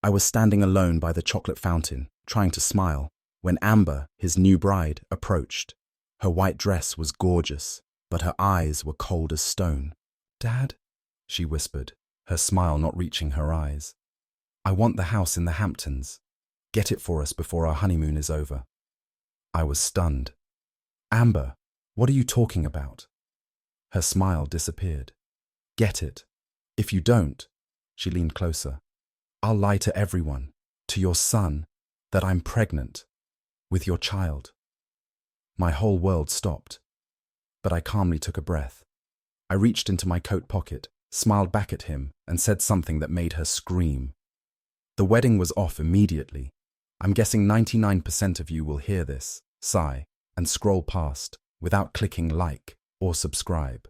I was standing alone by the chocolate fountain, trying to smile, when Amber, his new bride, approached. Her white dress was gorgeous, but her eyes were cold as stone. "Dad?" she whispered, her smile not reaching her eyes. "I want the house in the Hamptons. Get it for us before our honeymoon is over." I was stunned. "Amber, what are you talking about?" Her smile disappeared. "Get it. If you don't," she leaned closer, "I'll lie to everyone, to your son, that I'm pregnant with your child." My whole world stopped, but I calmly took a breath. I reached into my coat pocket, smiled back at him, and said something that made her scream. "The wedding was off immediately. I'm guessing 99% of you will hear this, sigh, and scroll past without clicking like or subscribe.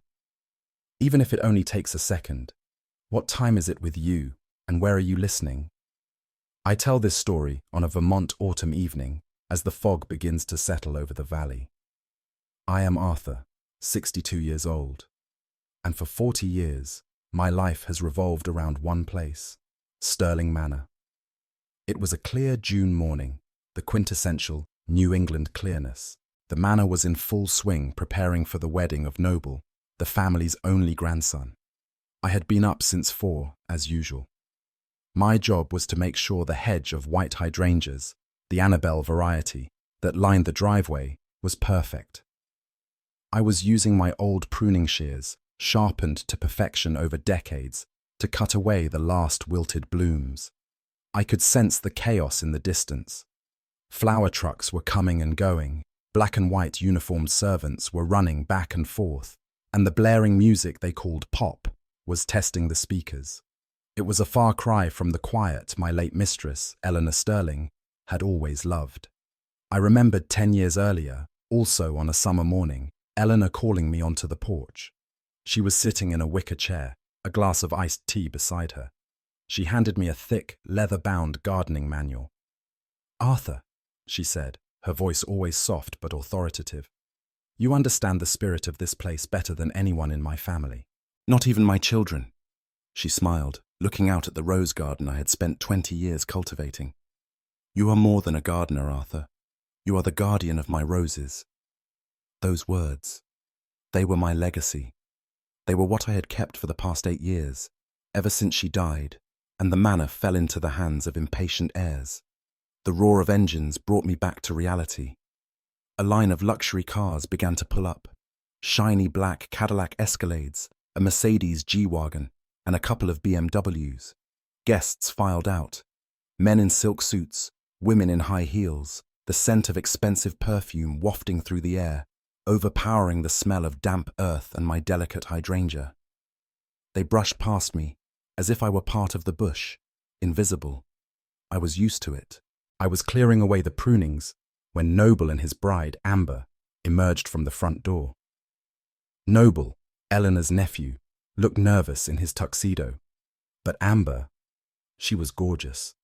Even if it only takes a second, what time is it with you, and where are you listening?" I tell this story on a Vermont autumn evening as the fog begins to settle over the valley. I am Arthur, 62 years old, and for 40 years, my life has revolved around one place, Sterling Manor. It was a clear June morning, the quintessential New England clearness. The manor was in full swing preparing for the wedding of Noble, the family's only grandson. I had been up since 4, as usual. My job was to make sure the hedge of white hydrangeas, the Annabelle variety, that lined the driveway was perfect. I was using my old pruning shears, sharpened to perfection over decades, to cut away the last wilted blooms. I could sense the chaos in the distance. Flower trucks were coming and going, black and white uniformed servants were running back and forth, and the blaring music they called pop was testing the speakers. It was a far cry from the quiet my late mistress, Eleanor Sterling, had always loved. I remembered 10 years earlier, also on a summer morning, Eleanor calling me onto the porch. She was sitting in a wicker chair, a glass of iced tea beside her. She handed me a thick, leather-bound gardening manual. "Arthur," she said, her voice always soft but authoritative, "you understand the spirit of this place better than anyone in my family. Not even my children." She smiled, looking out at the rose garden I had spent 20 years cultivating. "You are more than a gardener, Arthur. You are the guardian of my roses." Those words, they were my legacy. They were what I had kept for the past 8 years, ever since she died, and the manor fell into the hands of impatient heirs. The roar of engines brought me back to reality. A line of luxury cars began to pull up. Shiny black Cadillac Escalades, a Mercedes G-Wagon, and a couple of BMWs. Guests filed out. Men in silk suits, women in high heels, the scent of expensive perfume wafting through the air, overpowering the smell of damp earth and my delicate hydrangea. They brushed past me, as if I were part of the bush, invisible. I was used to it. I was clearing away the prunings when Noble and his bride, Amber, emerged from the front door. Noble, Eleanor's nephew, looked nervous in his tuxedo, but Amber, she was gorgeous.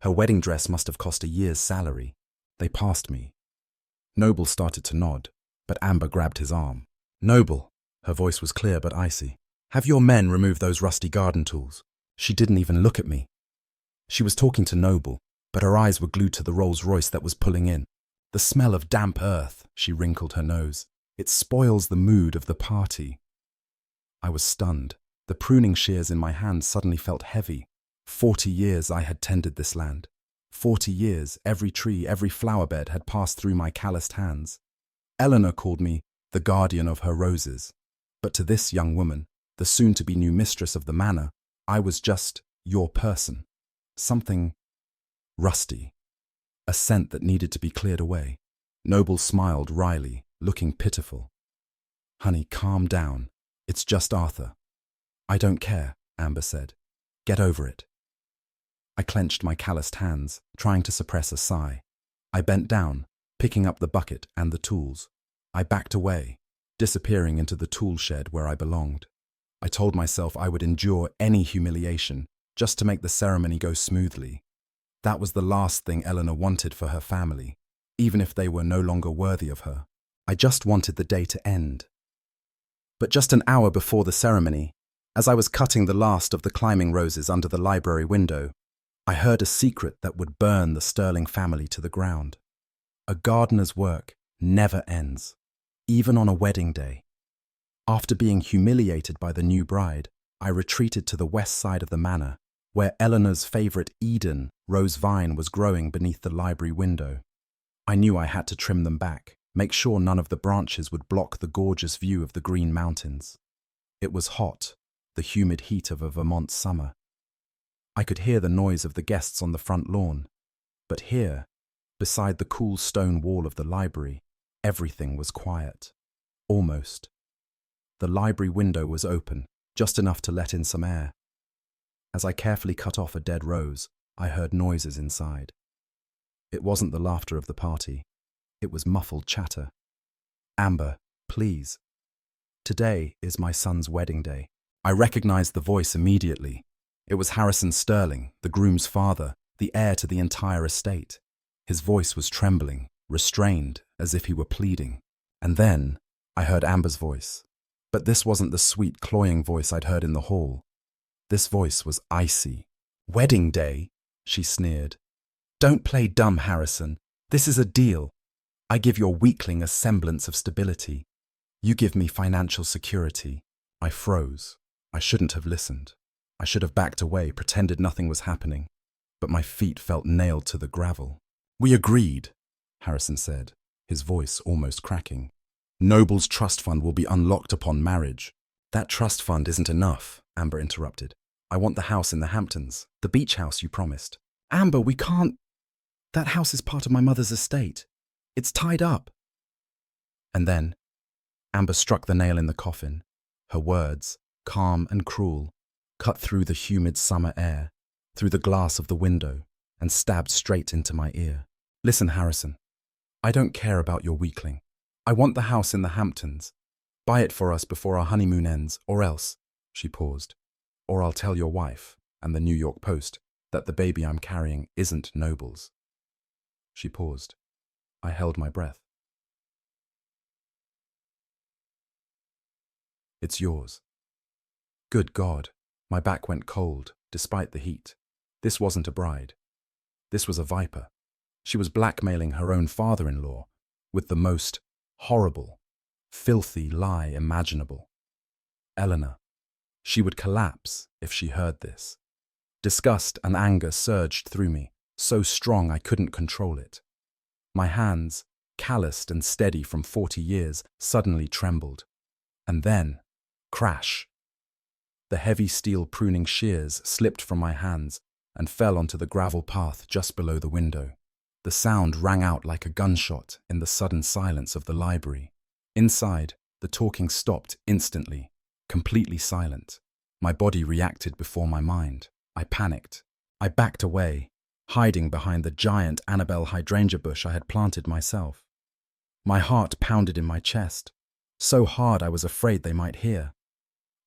Her wedding dress must have cost a year's salary. They passed me. Noble started to nod, but Amber grabbed his arm. "Noble," her voice was clear but icy, "have your men remove those rusty garden tools." She didn't even look at me. She was talking to Noble, but her eyes were glued to the Rolls-Royce that was pulling in. "The smell of damp earth," she wrinkled her nose. "It spoils the mood of the party." I was stunned. The pruning shears in my hand suddenly felt heavy. 40 years I had tended this land. 40 years, every tree, every flower bed had passed through my calloused hands. Eleanor called me the guardian of her roses. But to this young woman, the soon-to-be new mistress of the manor, I was just your person. Something rusty. A scent that needed to be cleared away. Noble smiled wryly, looking pitiful. "Honey, calm down. It's just Arthur." "I don't care," Amber said. "Get over it." I clenched my calloused hands, trying to suppress a sigh. I bent down, picking up the bucket and the tools. I backed away, disappearing into the tool shed where I belonged. I told myself I would endure any humiliation just to make the ceremony go smoothly. That was the last thing Eleanor wanted for her family, even if they were no longer worthy of her. I just wanted the day to end. But just an hour before the ceremony, as I was cutting the last of the climbing roses under the library window, I heard a secret that would burn the Sterling family to the ground. A gardener's work never ends, even on a wedding day. After being humiliated by the new bride, I retreated to the west side of the manor, where Eleanor's favourite Eden rose vine was growing beneath the library window. I knew I had to trim them back, make sure none of the branches would block the gorgeous view of the Green Mountains. It was hot, the humid heat of a Vermont summer. I could hear the noise of the guests on the front lawn, but here, beside the cool stone wall of the library, everything was quiet. Almost. The library window was open, just enough to let in some air. As I carefully cut off a dead rose, I heard noises inside. It wasn't the laughter of the party. It was muffled chatter. "Amber, please. Today is my son's wedding day." I recognized the voice immediately. It was Harrison Sterling, the groom's father, the heir to the entire estate. His voice was trembling, restrained, as if he were pleading. And then I heard Amber's voice. But this wasn't the sweet, cloying voice I'd heard in the hall. This voice was icy. "Wedding day?" she sneered. "Don't play dumb, Harrison. This is a deal. I give your weakling a semblance of stability. You give me financial security." I froze. I shouldn't have listened. I should have backed away, pretended nothing was happening. But my feet felt nailed to the gravel. "We agreed," Harrison said, his voice almost cracking. "Noble's trust fund will be unlocked upon marriage." "That trust fund isn't enough," Amber interrupted. "I want the house in the Hamptons, the beach house you promised." "Amber, we can't. That house is part of my mother's estate. It's tied up." And then Amber struck the nail in the coffin. Her words, calm and cruel, cut through the humid summer air, through the glass of the window, and stabbed straight into my ear. "Listen, Harrison. I don't care about your weakling. I want the house in the Hamptons. Buy it for us before our honeymoon ends, or else," she paused, "or I'll tell your wife and the New York Post that the baby I'm carrying isn't Noble's." She paused. I held my breath. "It's yours." Good God, my back went cold, despite the heat. This wasn't a bride. This was a viper. She was blackmailing her own father-in-law with the most horrible, filthy lie imaginable. Eleanor. She would collapse if she heard this. Disgust and anger surged through me, so strong I couldn't control it. My hands, calloused and steady from 40 years, suddenly trembled. And then, crash. The heavy steel pruning shears slipped from my hands and fell onto the gravel path just below the window. The sound rang out like a gunshot in the sudden silence of the library. Inside, the talking stopped instantly, completely silent. My body reacted before my mind. I panicked. I backed away, hiding behind the giant Annabelle hydrangea bush I had planted myself. My heart pounded in my chest, so hard I was afraid they might hear.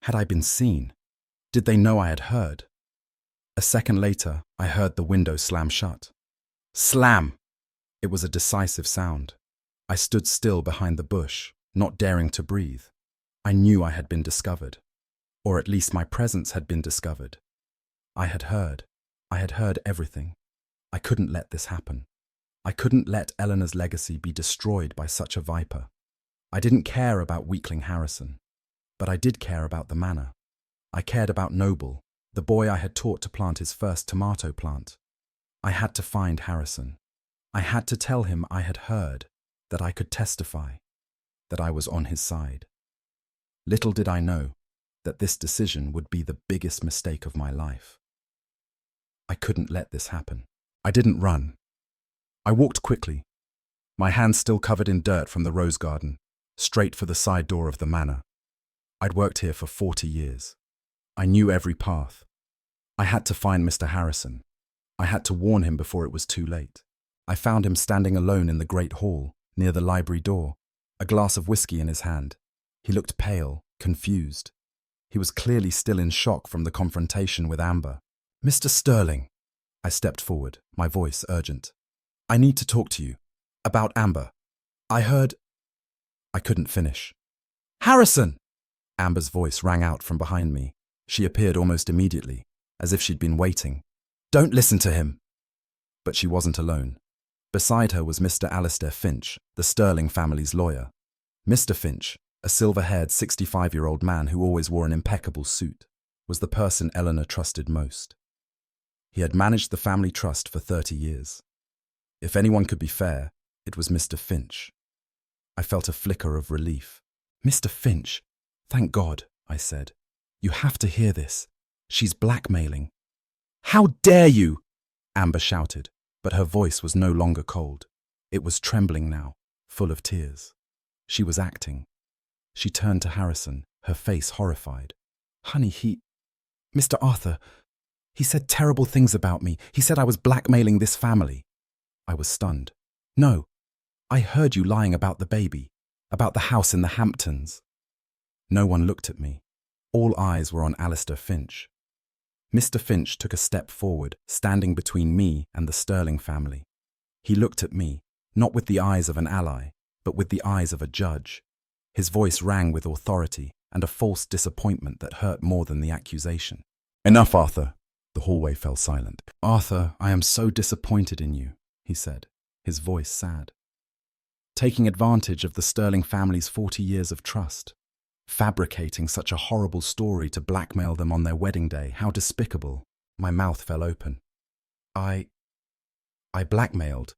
Had I been seen? Did they know I had heard? A second later, I heard the window slam shut. Slam! It was a decisive sound. I stood still behind the bush, not daring to breathe. I knew I had been discovered, or at least my presence had been discovered. I had heard everything. I couldn't let this happen. I couldn't let Eleanor's legacy be destroyed by such a viper. I didn't care about weakling Harrison, but I did care about the manor. I cared about Noble, the boy I had taught to plant his first tomato plant. I had to find Harrison. I had to tell him I had heard, that I could testify, that I was on his side. Little did I know that this decision would be the biggest mistake of my life. I couldn't let this happen. I didn't run. I walked quickly, my hands still covered in dirt from the rose garden, straight for the side door of the manor. I'd worked here for 40 years. I knew every path. I had to find Mr. Harrison. I had to warn him before it was too late. I found him standing alone in the great hall, near the library door, a glass of whiskey in his hand. He looked pale, confused. He was clearly still in shock from the confrontation with Amber. "Mr. Sterling," I stepped forward, my voice urgent. "I need to talk to you. About Amber. I heard—" I couldn't finish. "Harrison!" Amber's voice rang out from behind me. She appeared almost immediately, as if she'd been waiting. Don't listen to him. But she wasn't alone. Beside her was Mr. Alistair Finch, the Sterling family's lawyer. Mr. Finch, a silver-haired 65-year-old man who always wore an impeccable suit, was the person Eleanor trusted most. He had managed the family trust for 30 years. If anyone could be fair, it was Mr. Finch. I felt a flicker of relief. Mr. Finch, thank God, I said. You have to hear this. She's blackmailing. How dare you? Amber shouted, but her voice was no longer cold. It was trembling now, full of tears. She was acting. She turned to Harrison, her face horrified. Honey, Mr. Arthur, he said terrible things about me. He said I was blackmailing this family. I was stunned. No, I heard you lying about the baby, about the house in the Hamptons. No one looked at me. All eyes were on Alistair Finch. Mr. Finch took a step forward, standing between me and the Sterling family. He looked at me, not with the eyes of an ally, but with the eyes of a judge. His voice rang with authority and a false disappointment that hurt more than the accusation. Enough, Arthur. The hallway fell silent. Arthur, I am so disappointed in you, he said, his voice sad. Taking advantage of the Sterling family's 40 years of trust. Fabricating such a horrible story to blackmail them on their wedding day. How despicable. My mouth fell open. I blackmailed.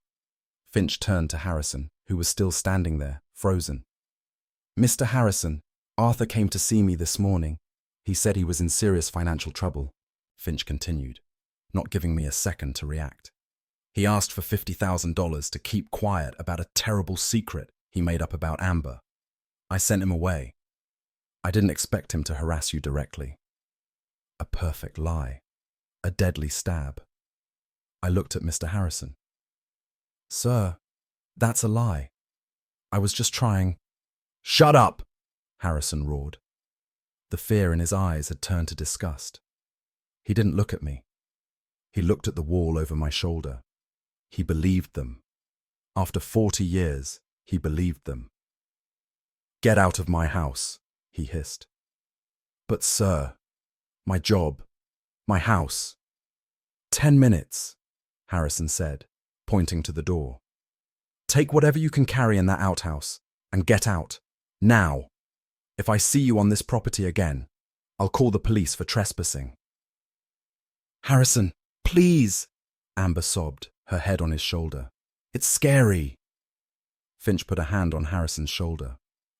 Finch turned to Harrison, who was still standing there, frozen. Mr. Harrison, Arthur came to see me this morning. He said he was in serious financial trouble. Finch continued, not giving me a second to react. He asked for $50,000 to keep quiet about a terrible secret he made up about Amber. I sent him away. I didn't expect him to harass you directly. A perfect lie. A deadly stab. I looked at Mr. Harrison. Sir, that's a lie. I was just trying. Shut up! Harrison roared. The fear in his eyes had turned to disgust. He didn't look at me. He looked at the wall over my shoulder. He believed them. After 40 years, he believed them. Get out of my house, he hissed. But sir, my job, my house. 10 minutes, Harrison said, pointing to the door. Take whatever you can carry in that outhouse and get out, now. If I see you on this property again, I'll call the police for trespassing. Harrison, please, Amber sobbed, her head on his shoulder. It's scary. Finch put a hand on Harrison's shoulder.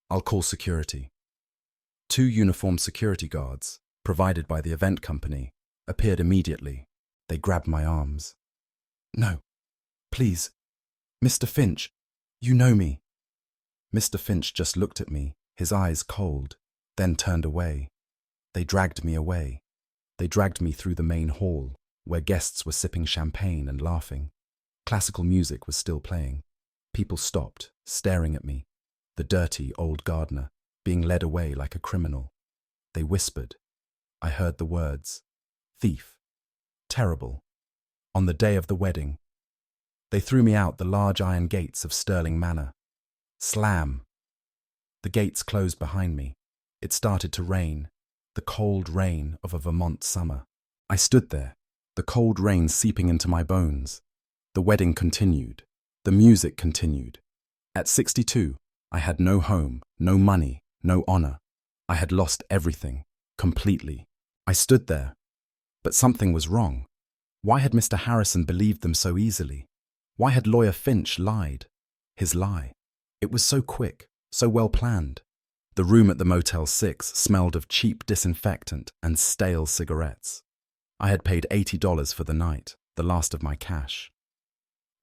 I'll call security. 2 uniformed security guards, provided by the event company, appeared immediately. They grabbed my arms. No, please. Mr. Finch, you know me. Mr. Finch just looked at me, his eyes cold, then turned away. They dragged me away. They dragged me through the main hall, where guests were sipping champagne and laughing. Classical music was still playing. People stopped, staring at me, the dirty old gardener, being led away like a criminal. They whispered. I heard the words, thief, terrible, on the day of the wedding. They threw me out the large iron gates of Sterling Manor. Slam. The gates closed behind me. It started to rain, the cold rain of a Vermont summer. I stood there, the cold rain seeping into my bones. The wedding continued. The music continued. At 62, I had no home, no money, no honor. I had lost everything, completely. I stood there. But something was wrong. Why had Mr. Harrison believed them so easily? Why had Lawyer Finch lied? His lie. It was so quick, so well planned. The room at the Motel 6 smelled of cheap disinfectant and stale cigarettes. I had paid $80 for the night, the last of my cash.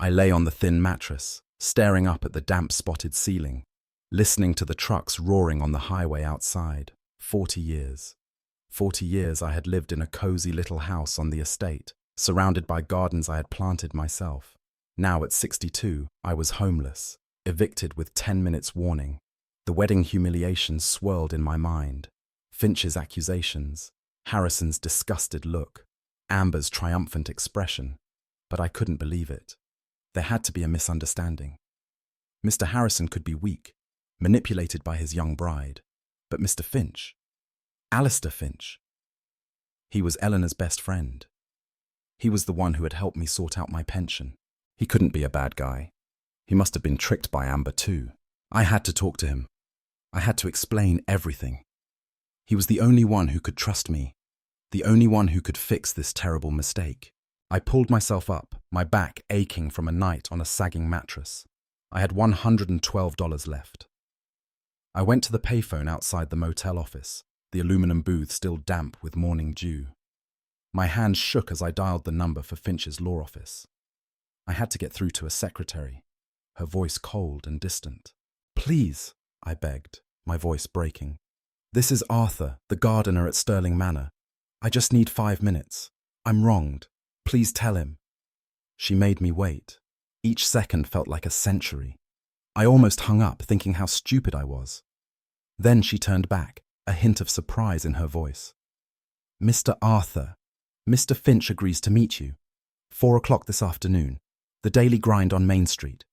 I lay on the thin mattress, staring up at the damp-spotted ceiling, listening to the trucks roaring on the highway outside. 40 years. 40 years I had lived in a cozy little house on the estate, surrounded by gardens I had planted myself. Now at 62, I was homeless, evicted with 10 minutes warning. The wedding humiliation swirled in my mind. Finch's accusations, Harrison's disgusted look, Amber's triumphant expression. But I couldn't believe it. There had to be a misunderstanding. Mr. Harrison could be weak, manipulated by his young bride. But Mr. Finch, Alistair Finch, he was Eleanor's best friend. He was the one who had helped me sort out my pension. He couldn't be a bad guy. He must have been tricked by Amber too. I had to talk to him. I had to explain everything. He was the only one who could trust me, the only one who could fix this terrible mistake. I pulled myself up, my back aching from a night on a sagging mattress. I had $112 left. I went to the payphone outside the motel office, the aluminum booth still damp with morning dew. My hand shook as I dialed the number for Finch's law office. I had to get through to a secretary, her voice cold and distant. "Please," I begged, my voice breaking. "This is Arthur, the gardener at Sterling Manor. I just need 5 minutes. I'm wronged. Please tell him." She made me wait. Each second felt like a century. I almost hung up, thinking how stupid I was. Then she turned back, a hint of surprise in her voice. "Mr. Arthur, Mr. Finch agrees to meet you. 4 o'clock this afternoon. The Daily Grind on Main Street."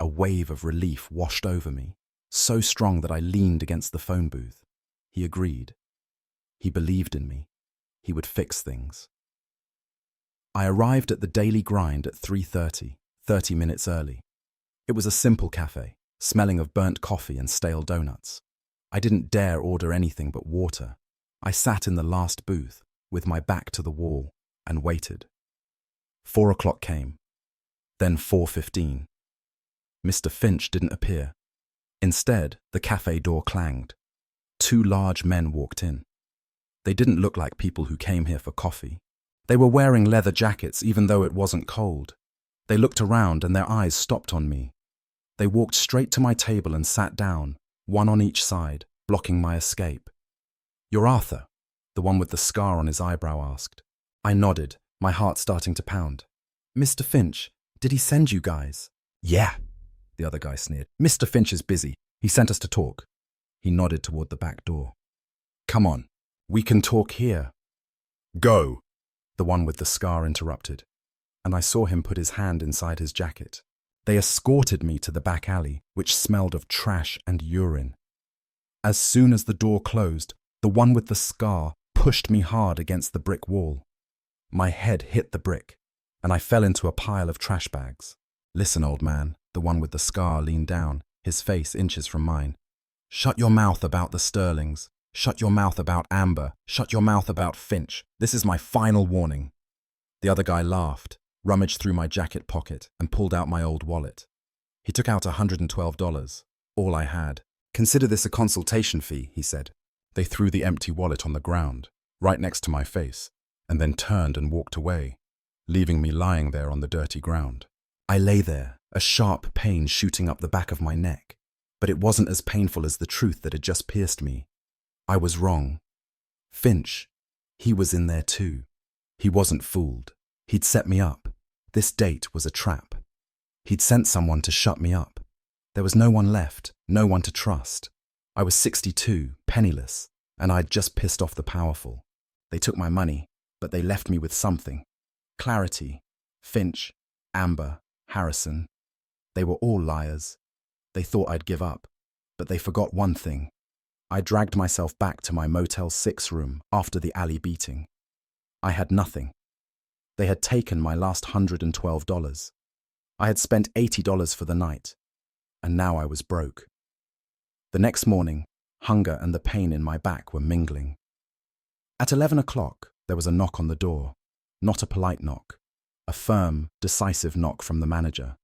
A wave of relief washed over me, so strong that I leaned against the phone booth. He agreed. He believed in me. He would fix things. I arrived at the Daily Grind at 3:30, 30 minutes early. It was a simple cafe, smelling of burnt coffee and stale donuts. I didn't dare order anything but water. I sat in the last booth, with my back to the wall, and waited. 4 o'clock came. Then 4:15. Mr. Finch didn't appear. Instead, the cafe door clanged. 2 large men walked in. They didn't look like people who came here for coffee. They were wearing leather jackets even though it wasn't cold. They looked around and their eyes stopped on me. They walked straight to my table and sat down, one on each side, blocking my escape. "You're Arthur?" the one with the scar on his eyebrow asked. I nodded, my heart starting to pound. "Mr. Finch, did he send you guys?" "Yeah," the other guy sneered. "Mr. Finch is busy. He sent us to talk." He nodded toward the back door. "Come on, we can talk here." "Go," the one with the scar interrupted, and I saw him put his hand inside his jacket. They escorted me to the back alley, which smelled of trash and urine. As soon as the door closed, the one with the scar pushed me hard against the brick wall. My head hit the brick, and I fell into a pile of trash bags. "Listen, old man," the one with the scar leaned down, his face inches from mine. "Shut your mouth about the Sterlings. Shut your mouth about Amber. Shut your mouth about Finch. This is my final warning." The other guy laughed, rummaged through my jacket pocket, and pulled out my old wallet. He took out $112, all I had. "Consider this a consultation fee," he said. They threw the empty wallet on the ground, right next to my face, and then turned and walked away, leaving me lying there on the dirty ground. I lay there, a sharp pain shooting up the back of my neck, but it wasn't as painful as the truth that had just pierced me. I was wrong. Finch, he was in there too. He wasn't fooled. He'd set me up. This date was a trap. He'd sent someone to shut me up. There was no one left, no one to trust. I was 62, penniless, and I'd just pissed off the powerful. They took my money, but they left me with something. Clarity. Finch, Amber, Harrison. They were all liars. They thought I'd give up, but they forgot one thing. I dragged myself back to my Motel 6 room after the alley beating. I had nothing. They had taken my last $112. I had spent $80 for the night, and now I was broke. The next morning, hunger and the pain in my back were mingling. At 11 o'clock, there was a knock on the door. Not a polite knock. A firm, decisive knock from the manager.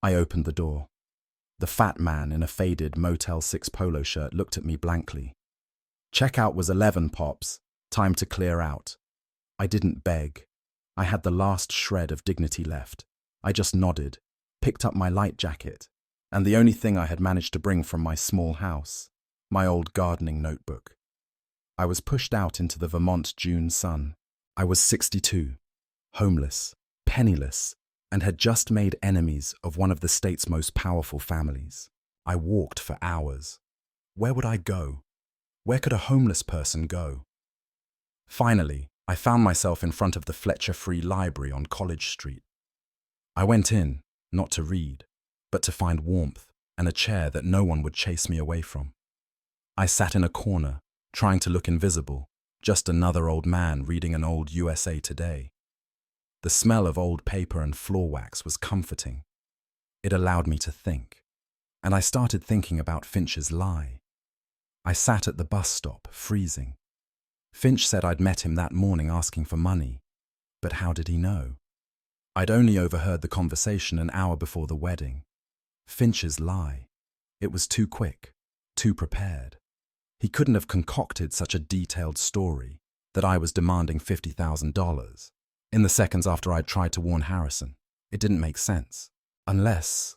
I opened the door. The fat man in a faded Motel 6 polo shirt looked at me blankly. "Checkout was 11, Pops. Time to clear out." I didn't beg. I had the last shred of dignity left. I just nodded, picked up my light jacket, and the only thing I had managed to bring from my small house, my old gardening notebook. I was pushed out into the Vermont June sun. I was 62, homeless, penniless, and had just made enemies of one of the state's most powerful families. I walked for hours. Where would I go? Where could a homeless person go? Finally, I found myself in front of the Fletcher Free Library on College Street. I went in, not to read, but to find warmth and a chair that no one would chase me away from. I sat in a corner, trying to look invisible, just another old man reading an old USA Today. The smell of old paper and floor wax was comforting. It allowed me to think. And I started thinking about Finch's lie. I sat at the bus stop, freezing. Finch said I'd met him that morning asking for money. But how did he know? I'd only overheard the conversation an hour before the wedding. Finch's lie. It was too quick, too prepared. He couldn't have concocted such a detailed story that I was demanding $50,000 in the seconds after I'd tried to warn Harrison. It didn't make sense. Unless...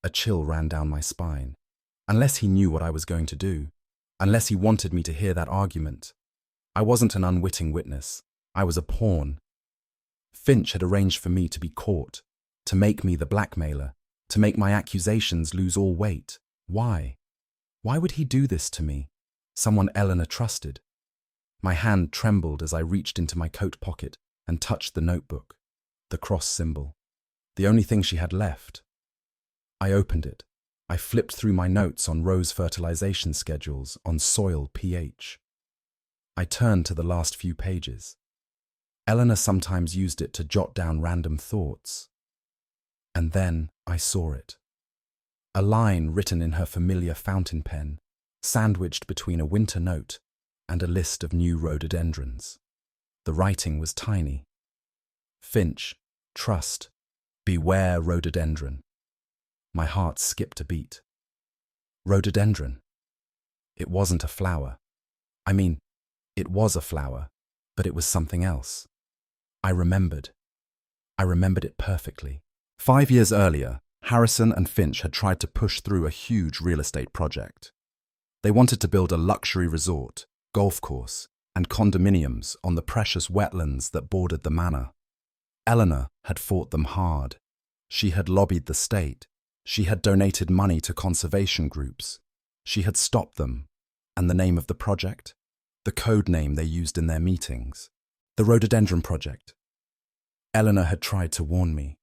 A chill ran down my spine. Unless he knew what I was going to do. Unless he wanted me to hear that argument. I wasn't an unwitting witness. I was a pawn. Finch had arranged for me to be caught, to make me the blackmailer, to make my accusations lose all weight. Why? Why would he do this to me? Someone Eleanor trusted. My hand trembled as I reached into my coat pocket and touched the notebook, the cross symbol, the only thing she had left. I opened it. I flipped through my notes on rose fertilization schedules, on soil pH. I turned to the last few pages. Eleanor sometimes used it to jot down random thoughts. And then I saw it. A line written in her familiar fountain pen, sandwiched between a winter note and a list of new rhododendrons. The writing was tiny. Finch, trust, beware rhododendron. My heart skipped a beat. Rhododendron. It wasn't a flower. I mean, it was a flower, but it was something else. I remembered. I remembered it perfectly. 5 years earlier, Harrison and Finch had tried to push through a huge real estate project. They wanted to build a luxury resort, golf course, and condominiums on the precious wetlands that bordered the manor. Eleanor had fought them hard. She had lobbied the state. She had donated money to conservation groups. She had stopped them. And the name of the project? The code name they used in their meetings. The Rhododendron Project. Eleanor had tried to warn me.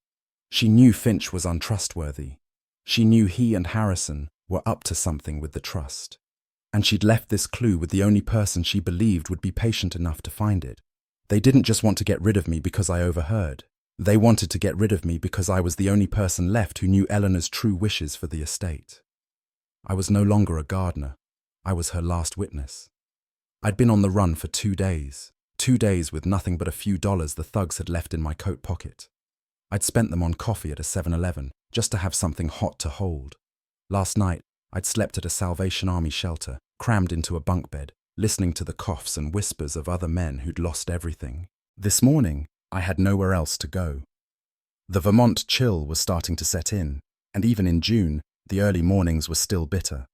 She knew Finch was untrustworthy. She knew he and Harrison were up to something with the trust. And she'd left this clue with the only person she believed would be patient enough to find it. They didn't just want to get rid of me because I overheard. They wanted to get rid of me because I was the only person left who knew Eleanor's true wishes for the estate. I was no longer a gardener. I was her last witness. I'd been on the run for 2 days. 2 days with nothing but a few dollars the thugs had left in my coat pocket. I'd spent them on coffee at a 7-Eleven just to have something hot to hold. Last night, I'd slept at a Salvation Army shelter, crammed into a bunk bed, listening to the coughs and whispers of other men who'd lost everything. This morning, I had nowhere else to go. The Vermont chill was starting to set in, and even in June, the early mornings were still bitter.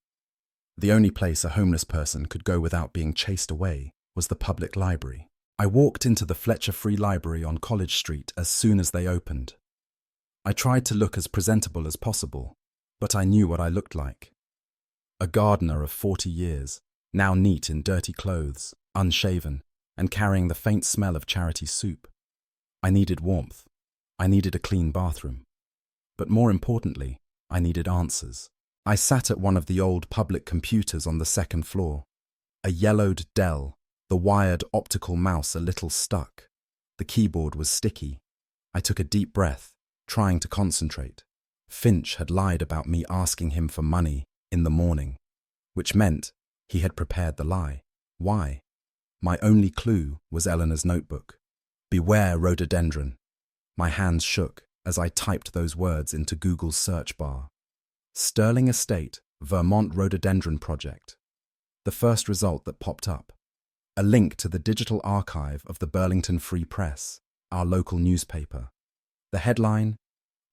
The only place a homeless person could go without being chased away was the public library. I walked into the Fletcher Free Library on College Street as soon as they opened. I tried to look as presentable as possible, but I knew what I looked like. A gardener of 40 years, now neat in dirty clothes, unshaven, and carrying the faint smell of charity soup. I needed warmth. I needed a clean bathroom. But more importantly, I needed answers. I sat at one of the old public computers on the second floor. A yellowed Dell, the wired optical mouse a little stuck. The keyboard was sticky. I took a deep breath, trying to concentrate. Finch had lied about me asking him for money in the morning, which meant he had prepared the lie. Why? My only clue was Eleanor's notebook. Beware rhododendron. My hands shook as I typed those words into Google's search bar. Sterling Estate, Vermont Rhododendron Project. The first result that popped up. A link to the digital archive of the Burlington Free Press, our local newspaper. The headline,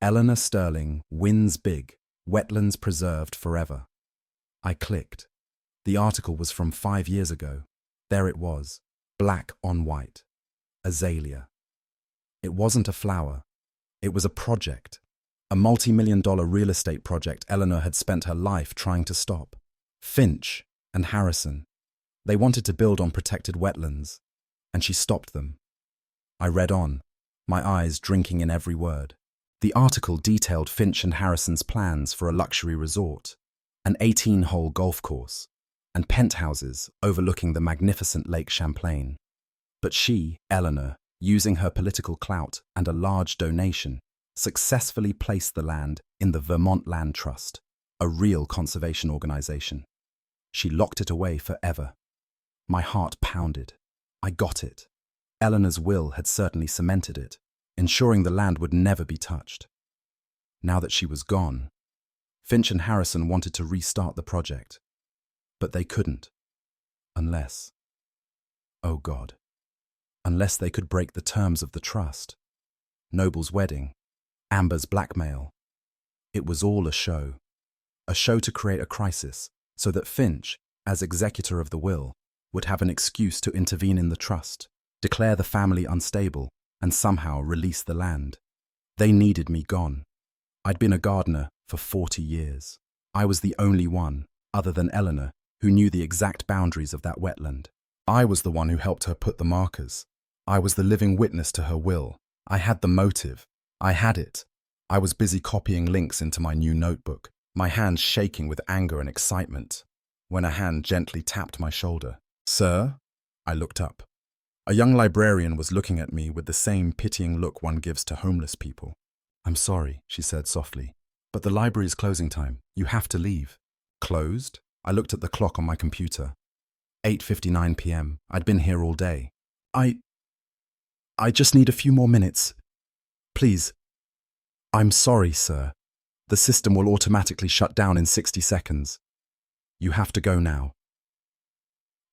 Eleanor Sterling wins big, wetlands preserved forever. I clicked. The article was from 5 years ago. There it was, black on white. Azalea. It wasn't a flower. It was a project. A multi-million-dollar real estate project Eleanor had spent her life trying to stop. Finch and Harrison. They wanted to build on protected wetlands, and she stopped them. I read on, my eyes drinking in every word. The article detailed Finch and Harrison's plans for a luxury resort, an 18-hole golf course, and penthouses overlooking the magnificent Lake Champlain. But she, Eleanor, using her political clout and a large donation, successfully placed the land in the Vermont Land Trust, a real conservation organization. She locked it away forever. My heart pounded. I got it. Eleanor's will had certainly cemented it, ensuring the land would never be touched. Now that she was gone, Finch and Harrison wanted to restart the project, but they couldn't. Unless, oh God, unless they could break the terms of the trust. Noble's wedding, Amber's blackmail. It was all a show to create a crisis so that Finch, as executor of the will, would have an excuse to intervene in the trust, declare the family unstable, and somehow release the land. They needed me gone. I'd been a gardener for 40 years. I was the only one, other than Eleanor, who knew the exact boundaries of that wetland. I was the one who helped her put the markers. I was the living witness to her will. I had the motive. I had it. I was busy copying links into my new notebook, my hands shaking with anger and excitement, when a hand gently tapped my shoulder. "Sir?" I looked up. A young librarian was looking at me with the same pitying look one gives to homeless people. "I'm sorry," she said softly, "but the library is closing time. You have to leave." "Closed?" I looked at the clock on my computer. 8:59 p.m. I'd been here all day. I just need a few more minutes. Please." "I'm sorry, sir. The system will automatically shut down in 60 seconds. You have to go now."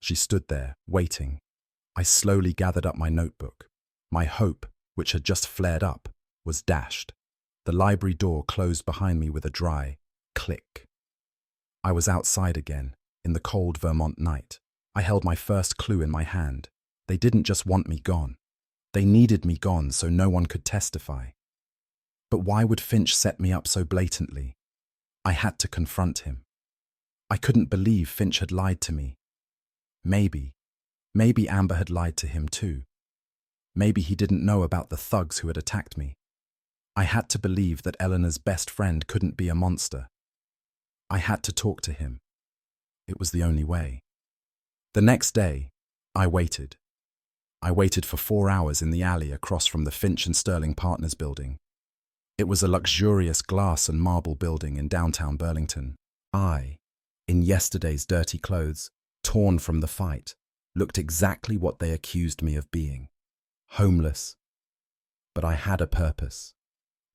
She stood there, waiting. I slowly gathered up my notebook. My hope, which had just flared up, was dashed. The library door closed behind me with a dry click. I was outside again, in the cold Vermont night. I held my first clue in my hand. They didn't just want me gone. They needed me gone so no one could testify. But why would Finch set me up so blatantly? I had to confront him. I couldn't believe Finch had lied to me. Maybe Amber had lied to him too. Maybe he didn't know about the thugs who had attacked me. I had to believe that Eleanor's best friend couldn't be a monster. I had to talk to him. It was the only way. The next day, I waited. I waited for 4 hours in the alley across from the Finch and Sterling Partners building. It was a luxurious glass and marble building in downtown Burlington. I, in yesterday's dirty clothes, torn from the fight, looked exactly what they accused me of being. Homeless. But I had a purpose.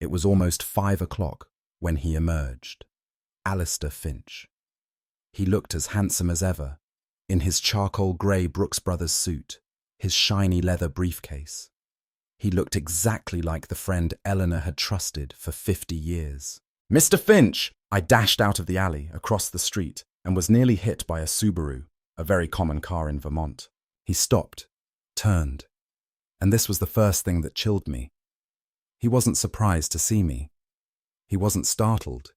It was almost 5 o'clock when he emerged. Alistair Finch. He looked as handsome as ever, in his charcoal grey Brooks Brothers suit, his shiny leather briefcase. He looked exactly like the friend Eleanor had trusted for 50 years. "Mr. Finch!" I dashed out of the alley, across the street, and was nearly hit by a Subaru, a very common car in Vermont. He stopped, turned, and this was the first thing that chilled me. He wasn't surprised to see me. He wasn't startled.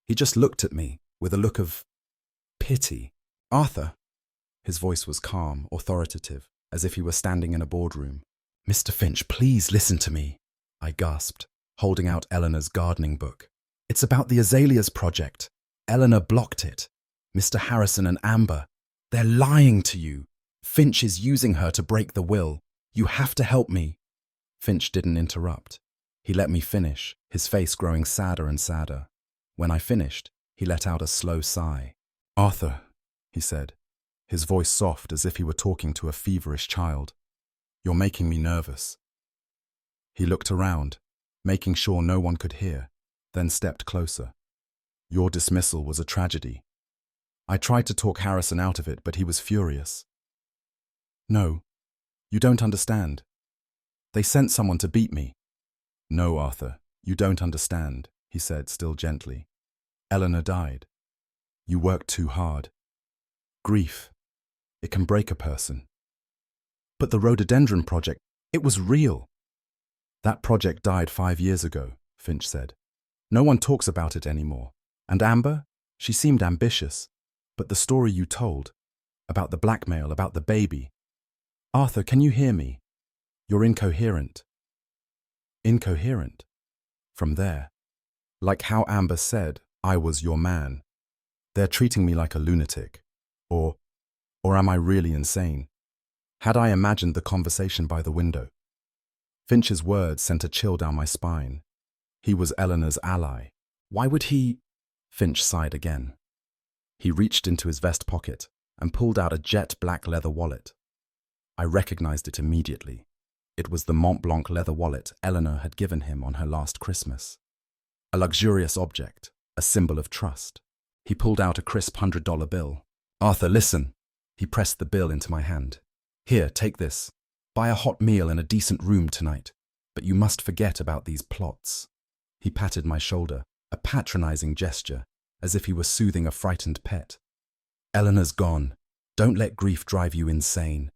He just looked at me with a look of pity. "Arthur." His voice was calm, authoritative, as if he were standing in a boardroom. "Mr. Finch, please listen to me," I gasped, holding out Eleanor's gardening book. "It's about the Azaleas project. Eleanor blocked it. Mr. Harrison and Amber, they're lying to you. Finch is using her to break the will. You have to help me." Finch didn't interrupt. He let me finish, his face growing sadder and sadder. When I finished, he let out a slow sigh. "Arthur," he said, his voice soft as if he were talking to a feverish child, "you're making me nervous." He looked around, making sure no one could hear, then stepped closer. "Your dismissal was a tragedy. I tried to talk Harrison out of it, but he was furious." "No, you don't understand. They sent someone to beat me." "No, Arthur, you don't understand," he said, still gently. "Eleanor died. You worked too hard. Grief, it can break a person." "But the rhododendron project, it was real." "That project died 5 years ago," Finch said. "No one talks about it anymore. And Amber, she seemed ambitious. But the story you told, about the blackmail, about the baby. Arthur, can you hear me? You're incoherent." "Incoherent?" From there. "Like how Amber said, I was your man. They're treating me like a lunatic. Or am I really insane? Had I imagined the conversation by the window? Finch's words sent a chill down my spine. He was Eleanor's ally. Why would he? Finch sighed again. He reached into his vest pocket and pulled out a jet black leather wallet. I recognized it immediately. It was the Mont Blanc leather wallet Eleanor had given him on her last Christmas. A luxurious object, a symbol of trust. He pulled out a crisp $100 bill. Arthur, listen. He pressed the bill into my hand. Here, take this. Buy a hot meal and a decent room tonight, but you must forget about these plots. He patted my shoulder, a patronizing gesture, as if he were soothing a frightened pet. Eleanor's gone. Don't let grief drive you insane.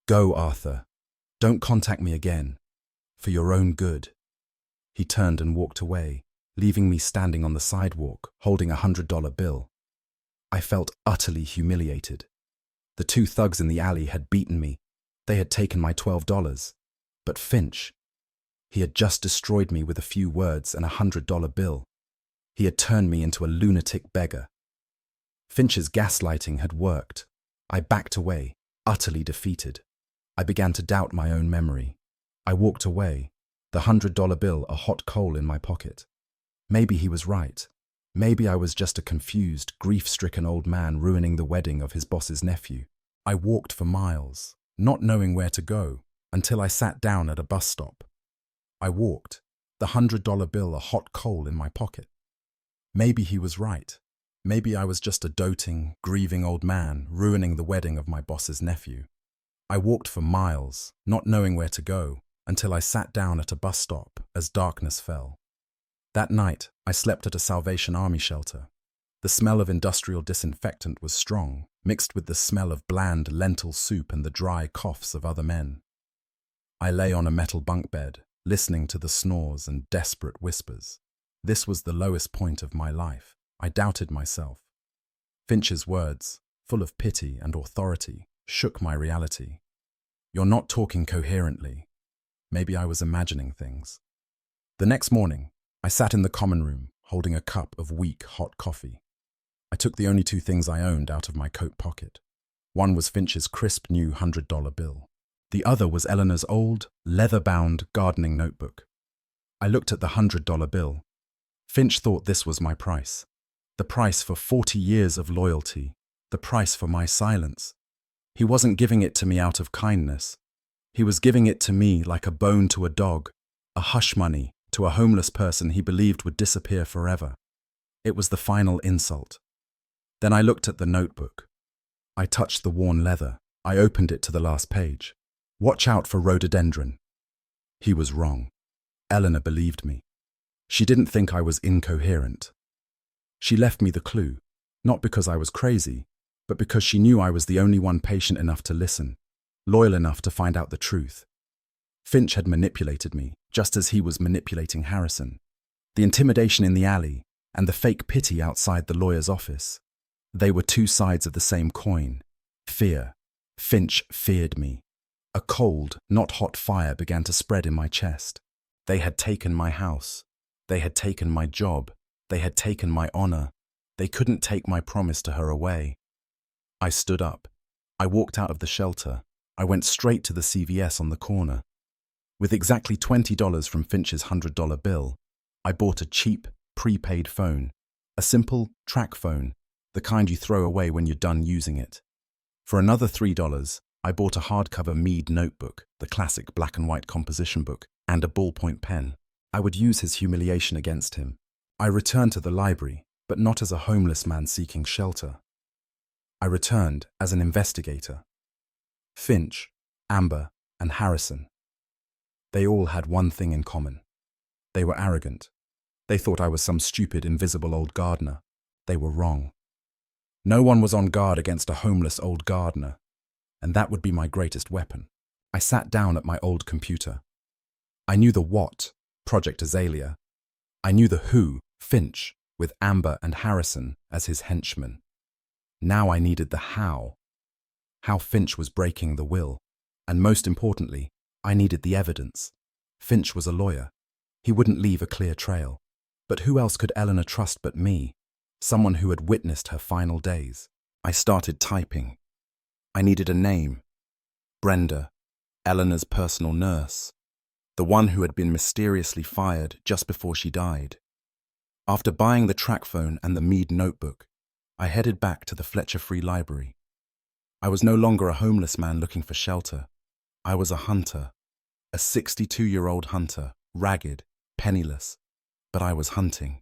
Go, Arthur. Don't contact me again. For your own good. He turned and walked away, leaving me standing on the sidewalk, holding a $100 bill. I felt utterly humiliated. The two thugs in the alley had beaten me. They had taken my $12. But Finch, he had just destroyed me with a few words and a $100 bill. He had turned me into a lunatic beggar. Finch's gaslighting had worked. I backed away, utterly defeated. I began to doubt my own memory. I walked away, the $100 bill a hot coal in my pocket. Maybe he was right. Maybe I was just a confused, grief-stricken old man ruining the wedding of his boss's nephew. I walked for miles, not knowing where to go, until I sat down at a bus stop. I walked, the $100 bill a hot coal in my pocket. Maybe he was right. Maybe I was just a doting, grieving old man ruining the wedding of my boss's nephew. I walked for miles, not knowing where to go, until I sat down at a bus stop as darkness fell. That night, I slept at a Salvation Army shelter. The smell of industrial disinfectant was strong, mixed with the smell of bland lentil soup and the dry coughs of other men. I lay on a metal bunk bed, listening to the snores and desperate whispers. This was the lowest point of my life. I doubted myself. Finch's words, full of pity and authority, shook my reality. You're not talking coherently. Maybe I was imagining things. The next morning, I sat in the common room, holding a cup of weak, hot coffee. I took the only two things I owned out of my coat pocket. One was Finch's crisp new $100 bill. The other was Eleanor's old, leather-bound gardening notebook. I looked at the $100 bill. Finch thought this was my price. The price for 40 years of loyalty. The price for my silence. He wasn't giving it to me out of kindness. He was giving it to me like a bone to a dog, a hush money to a homeless person he believed would disappear forever. It was the final insult. Then I looked at the notebook. I touched the worn leather. I opened it to the last page. Watch out for rhododendron. He was wrong. Eleanor believed me. She didn't think I was incoherent. She left me the clue, not because I was crazy, but because she knew I was the only one patient enough to listen, loyal enough to find out the truth. Finch had manipulated me, just as he was manipulating Harrison. The intimidation in the alley and the fake pity outside the lawyer's office. They were two sides of the same coin. Fear. Finch feared me. A cold, not hot fire began to spread in my chest. They had taken my house. They had taken my job. They had taken my honor. They couldn't take my promise to her away. I stood up. I walked out of the shelter. I went straight to the CVS on the corner. With exactly $20 from Finch's $100 bill, I bought a cheap, prepaid phone. A simple track phone, the kind you throw away when you're done using it. For another $3, I bought a hardcover Mead notebook, the classic black and white composition book, and a ballpoint pen. I would use his humiliation against him. I returned to the library, but not as a homeless man seeking shelter. I returned as an investigator. Finch, Amber, and Harrison. They all had one thing in common. They were arrogant. They thought I was some stupid, invisible old gardener. They were wrong. No one was on guard against a homeless old gardener, and that would be my greatest weapon. I sat down at my old computer. I knew the what, Project Azalea. I knew the who, Finch, with Amber and Harrison as his henchmen. Now I needed the how. How Finch was breaking the will. And most importantly, I needed the evidence. Finch was a lawyer. He wouldn't leave a clear trail. But who else could Eleanor trust but me? Someone who had witnessed her final days. I started typing. I needed a name. Brenda, Eleanor's personal nurse. the one who had been mysteriously fired just before she died. After buying the track phone and the Mead notebook, I headed back to the Fletcher Free Library. I was no longer a homeless man looking for shelter. I was a hunter, a 62-year-old hunter, ragged, penniless, but I was hunting.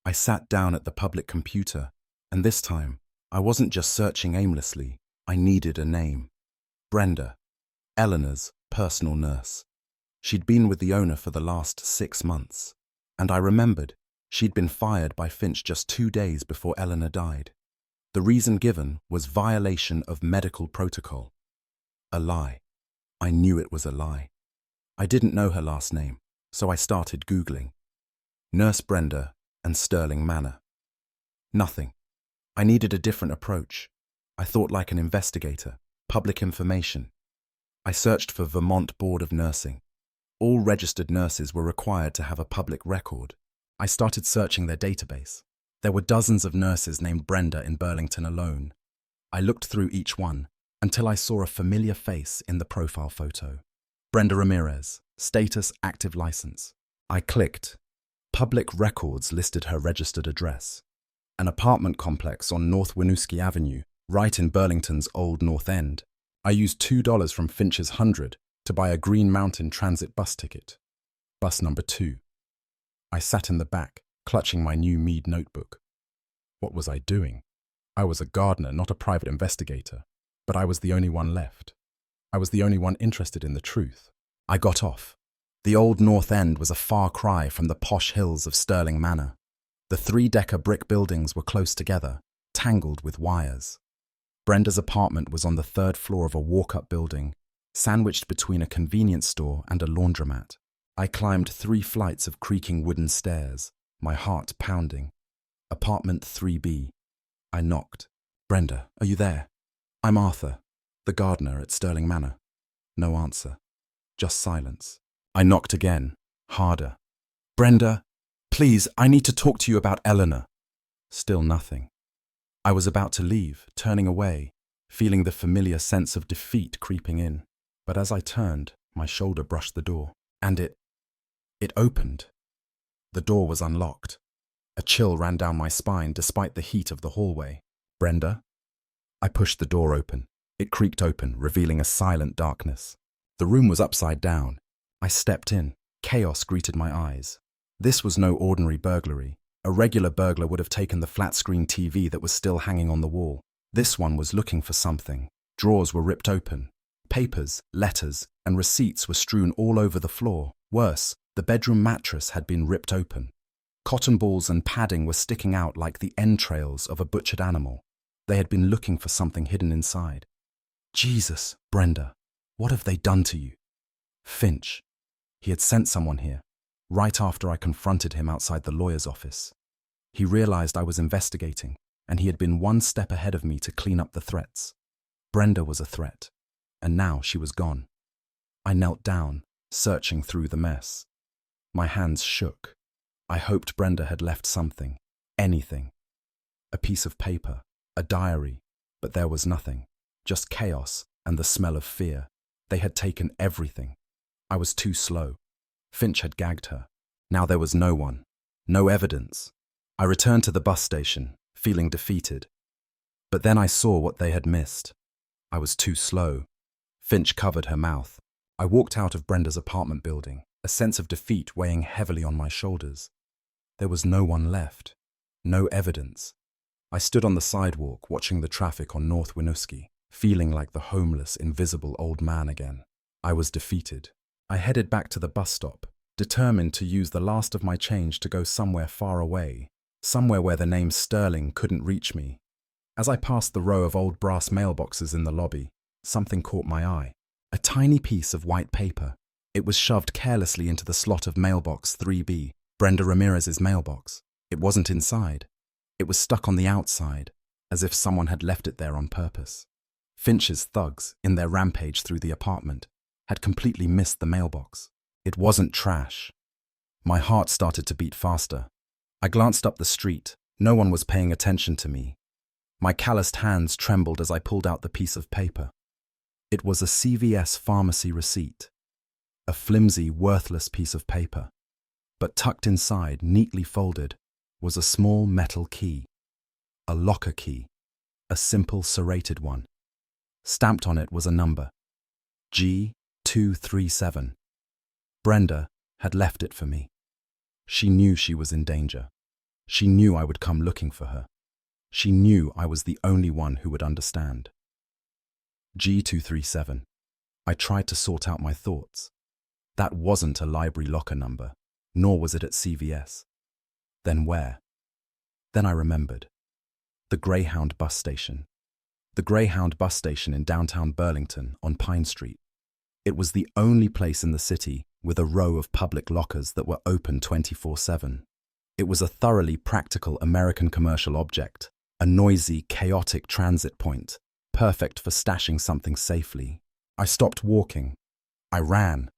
I sat down at the public computer, and this time, I wasn't just searching aimlessly. I needed a name. Brenda, Eleanor's personal nurse. She'd been with the owner for the last 6 months, and I remembered she'd been fired by Finch just 2 days before Eleanor died. The reason given was violation of medical protocol. A lie. I knew it was a lie. I didn't know her last name, so I started Googling. Nurse Brenda and Sterling Manor. Nothing. I needed a different approach. I thought like an investigator, public information. I searched for Vermont Board of Nursing. All registered nurses were required to have a public record. I started searching their database. There were dozens of nurses named Brenda in Burlington alone. I looked through each one until I saw a familiar face in the profile photo. Brenda Ramirez, status active license. I clicked. Public records listed her registered address. An apartment complex on North Winooski Avenue, right in Burlington's Old North End. I used $2 from Finch's 100 to buy a Green Mountain Transit bus ticket. Bus number 2. I sat in the back, clutching my new Mead notebook. What was I doing? I was a gardener, not a private investigator, but I was the only one left. I was the only one interested in the truth. I got off. The Old North End was a far cry from the posh hills of Sterling Manor. The 3-decker brick buildings were close together, tangled with wires. Brenda's apartment was on the 3rd floor of a walk-up building, sandwiched between a convenience store and a laundromat. I climbed 3 flights of creaking wooden stairs, my heart pounding. Apartment 3B. I knocked. Brenda, are you there? I'm Arthur, the gardener at Sterling Manor. No answer. Just silence. I knocked again, harder. Brenda, please, I need to talk to you about Eleanor. Still nothing. I was about to leave, turning away, feeling the familiar sense of defeat creeping in. But as I turned, my shoulder brushed the door, and it opened. The door was unlocked. A chill ran down my spine despite the heat of the hallway. Brenda? I pushed the door open. It creaked open, revealing a silent darkness. The room was upside down. I stepped in. Chaos greeted my eyes. This was no ordinary burglary. A regular burglar would have taken the flat-screen TV that was still hanging on the wall. This one was looking for something. Drawers were ripped open. Papers, letters, and receipts were strewn all over the floor. Worse, the bedroom mattress had been ripped open. Cotton balls and padding were sticking out like the entrails of a butchered animal. They had been looking for something hidden inside. Jesus, Brenda, what have they done to you? Finch. He had sent someone here, right after I confronted him outside the lawyer's office. He realized I was investigating, and he had been one step ahead of me to clean up the threats. Brenda was a threat, and now she was gone. I knelt down, searching through the mess. My hands shook. I hoped Brenda had left something, anything. A piece of paper, a diary, but there was nothing, just chaos and the smell of fear. They had taken everything. I was too slow. Finch had gagged her. Now there was no one, no evidence. I returned to the bus station, feeling defeated. But then I saw what they had missed. I was too slow. Finch covered her mouth. I walked out of Brenda's apartment building, a sense of defeat weighing heavily on my shoulders. There was no one left, no evidence. I stood on the sidewalk watching the traffic on North Winooski, feeling like the homeless, invisible old man again. I was defeated. I headed back to the bus stop, determined to use the last of my change to go somewhere far away, somewhere where the name Sterling couldn't reach me. As I passed the row of old brass mailboxes in the lobby, something caught my eye. A tiny piece of white paper. It was shoved carelessly into the slot of mailbox 3B, Brenda Ramirez's mailbox. It wasn't inside. It was stuck on the outside, as if someone had left it there on purpose. Finch's thugs, in their rampage through the apartment, had completely missed the mailbox. It wasn't trash. My heart started to beat faster. I glanced up the street. No one was paying attention to me. My calloused hands trembled as I pulled out the piece of paper. It was a CVS pharmacy receipt. a flimsy, worthless piece of paper. But tucked inside, neatly folded, was a small metal key. A locker key, a simple serrated one. Stamped on it was a number, G237. Brenda had left it for me. She knew she was in danger. She knew I would come looking for her. She knew I was the only one who would understand. G237. I tried to sort out my thoughts. That wasn't a library locker number, nor was it at CVS. Then where? Then I remembered. The Greyhound bus station. The Greyhound bus station in downtown Burlington on Pine Street. It was the only place in the city with a row of public lockers that were open 24/7. It was a thoroughly practical American commercial object, a noisy, chaotic transit point, perfect for stashing something safely. I stopped walking. I ran.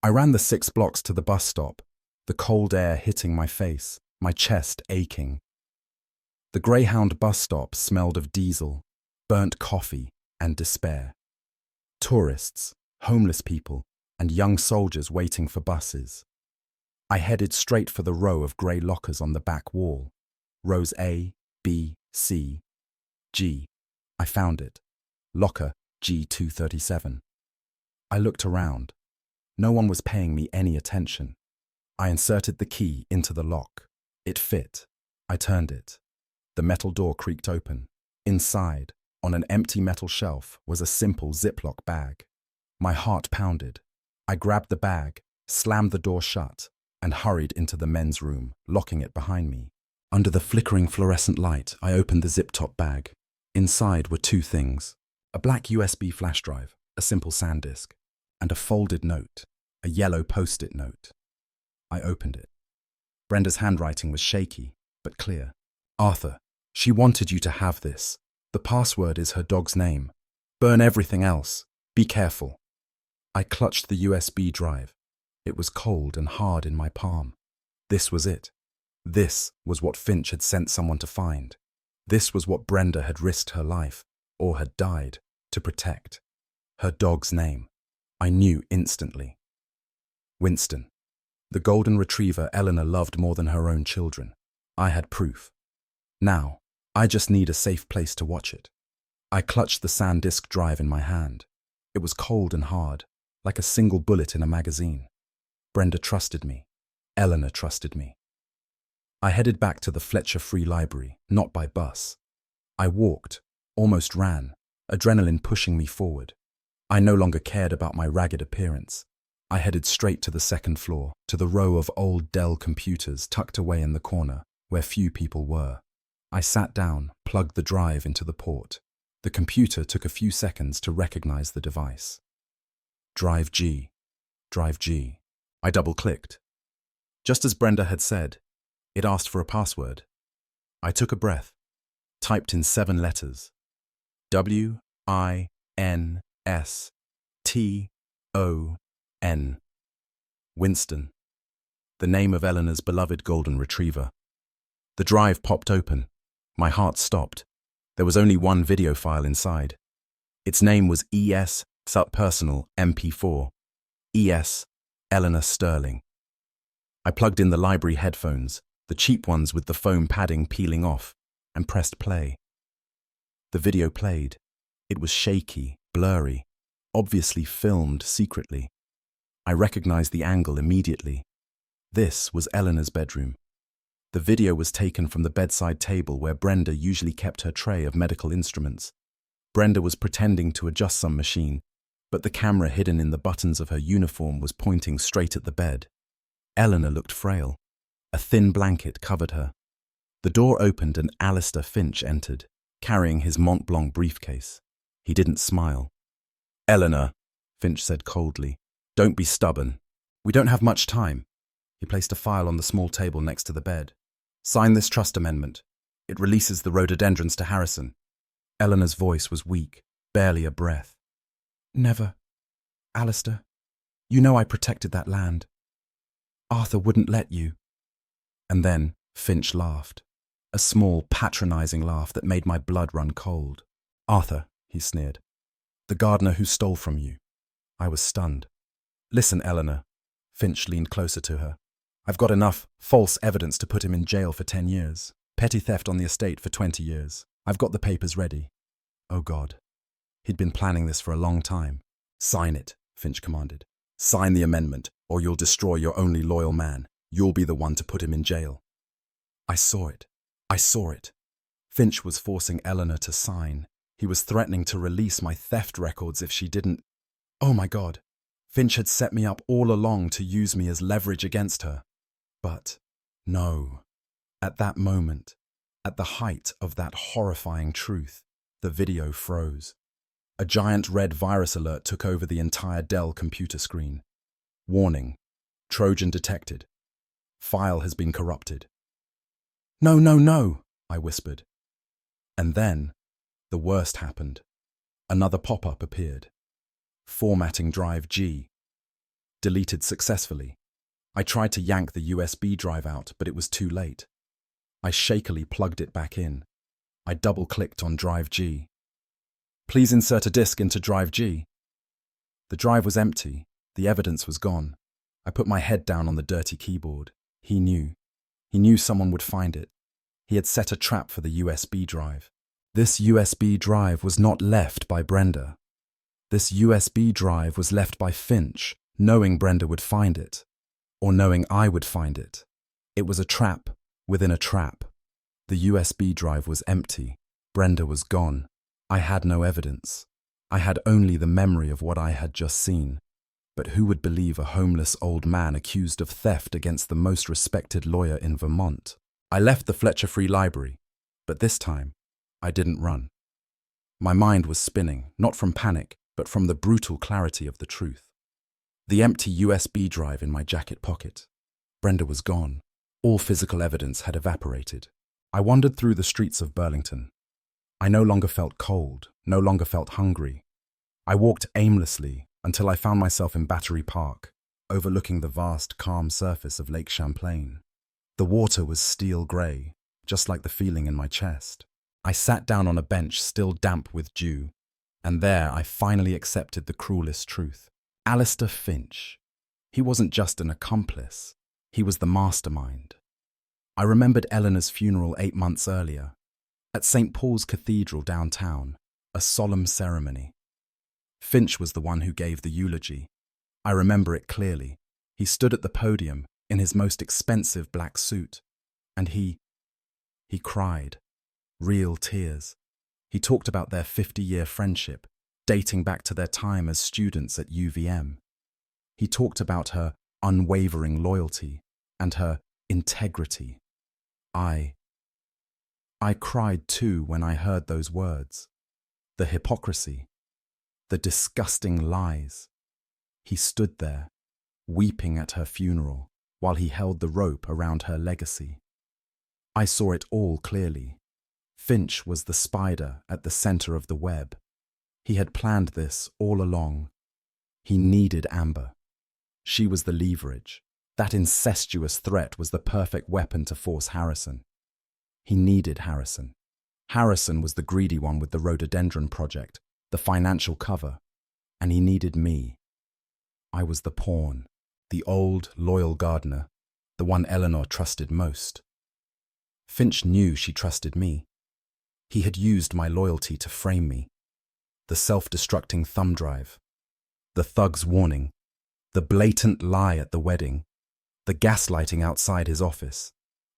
I ran the 6 blocks to the bus stop, the cold air hitting my face, my chest aching. The Greyhound bus stop smelled of diesel, burnt coffee, and despair. Tourists, homeless people, and young soldiers waiting for buses. I headed straight for the row of grey lockers on the back wall. Rows A, B, C, G. I found it. Locker G237. I looked around. No one was paying me any attention. I inserted the key into the lock. It fit. I turned it. The metal door creaked open. Inside, on an empty metal shelf, was a simple Ziploc bag. My heart pounded. I grabbed the bag, slammed the door shut, and hurried into the men's room, locking it behind me. Under the flickering fluorescent light, I opened the zip-top bag. Inside were 2 things: a black USB flash drive, a simple SanDisk, and a folded note, a yellow post-it note. I opened it. Brenda's handwriting was shaky, but clear. Arthur, she wanted you to have this. The password is her dog's name. Burn everything else. Be careful. I clutched the USB drive. It was cold and hard in my palm. This was it. This was what Finch had sent someone to find. This was what Brenda had risked her life, or had died, to protect. Her dog's name. I knew instantly. Winston. The golden retriever Eleanor loved more than her own children. I had proof. Now, I just need a safe place to watch it. I clutched the SanDisk drive in my hand. It was cold and hard, like a single bullet in a magazine. Brenda trusted me. Eleanor trusted me. I headed back to the Fletcher Free Library, not by bus. I walked, almost ran, adrenaline pushing me forward. I no longer cared about my ragged appearance. I headed straight to the 2nd floor, to the row of old Dell computers tucked away in the corner, where few people were. I sat down, plugged the drive into the port. The computer took a few seconds to recognize the device. Drive G. Drive G. I double-clicked. Just as Brenda had said, it asked for a password. I took a breath, typed in 7 letters. W-I-N-S-T-O-N. Winston. The name of Eleanor's beloved golden retriever. The drive popped open. My heart stopped. There was only one video file inside. Its name was ES Personal MP4. ES Eleanor Sterling. I plugged in the library headphones, the cheap ones with the foam padding peeling off, and pressed play. The video played. It was shaky, blurry, obviously filmed secretly. I recognized the angle immediately. This was Eleanor's bedroom. The video was taken from the bedside table where Brenda usually kept her tray of medical instruments. Brenda was pretending to adjust some machine, but the camera hidden in the buttons of her uniform was pointing straight at the bed. Eleanor looked frail. A thin blanket covered her. The door opened and Alistair Finch entered, carrying his Mont Blanc briefcase. He didn't smile. "Eleanor," Finch said coldly, "don't be stubborn. We don't have much time." He placed a file on the small table next to the bed. "Sign this trust amendment. It releases the rhododendrons to Harrison." Eleanor's voice was weak, barely a breath. "Never. Alistair, you know I protected that land. Arthur wouldn't let you." And then Finch laughed, a small, patronizing laugh that made my blood run cold. "Arthur," he sneered, "the gardener who stole from you." I was stunned. Listen, Eleanor. Finch leaned closer to her. I've got enough false evidence to put him in jail for 10 years. Petty theft on the estate for 20 years. I've got the papers ready. Oh, God. He'd been planning this for a long time. Sign it, Finch commanded. Sign the amendment, or you'll destroy your only loyal man. You'll be the one to put him in jail. I saw it. I saw it. Finch was forcing Eleanor to sign. He was threatening to release my theft records if she didn't. Oh, my God. Finch had set me up all along to use me as leverage against her. But no. At that moment, at the height of that horrifying truth, the video froze. A giant red virus alert took over the entire Dell computer screen. Warning. Trojan detected. File has been corrupted. No, no, no, I whispered. And then, the worst happened. Another pop-up appeared. Formatting drive G. Deleted successfully. I tried to yank the USB drive out, but it was too late. I shakily plugged it back in. I double-clicked on drive G. Please insert a disk into drive G. The drive was empty. The evidence was gone. I put my head down on the dirty keyboard. He knew. He knew someone would find it. He had set a trap for the USB drive. This USB drive was not left by Brenda. This USB drive was left by Finch, knowing Brenda would find it, or knowing I would find it. It was a trap within a trap. The USB drive was empty. Brenda was gone. I had no evidence. I had only the memory of what I had just seen. But who would believe a homeless old man accused of theft against the most respected lawyer in Vermont? I left the Fletcher Free Library, but this time, I didn't run. My mind was spinning, not from panic, but from the brutal clarity of the truth. The empty USB drive in my jacket pocket. Brenda was gone. All physical evidence had evaporated. I wandered through the streets of Burlington. I no longer felt cold, no longer felt hungry. I walked aimlessly until I found myself in Battery Park, overlooking the vast, calm surface of Lake Champlain. The water was steel grey, just like the feeling in my chest. I sat down on a bench still damp with dew, and there I finally accepted the cruelest truth. Alistair Finch. He wasn't just an accomplice, he was the mastermind. I remembered Eleanor's funeral 8 months earlier, at St. Paul's Cathedral downtown, a solemn ceremony. Finch was the one who gave the eulogy. I remember it clearly. He stood at the podium in his most expensive black suit, and he cried. Real tears. He talked about their 50-year friendship, dating back to their time as students at UVM. He talked about her unwavering loyalty and her integrity. I cried too when I heard those words. The hypocrisy. The disgusting lies. He stood there, weeping at her funeral, while he held the rope around her legacy. I saw it all clearly. Finch was the spider at the center of the web. He had planned this all along. He needed Amber. She was the leverage. That incestuous threat was the perfect weapon to force Harrison. He needed Harrison. Harrison was the greedy one with the rhododendron project, the financial cover, and he needed me. I was the pawn, the old, loyal gardener, the one Eleanor trusted most. Finch knew she trusted me. He had used my loyalty to frame me. The self-destructing thumb drive, the thug's warning, the blatant lie at the wedding, the gaslighting outside his office.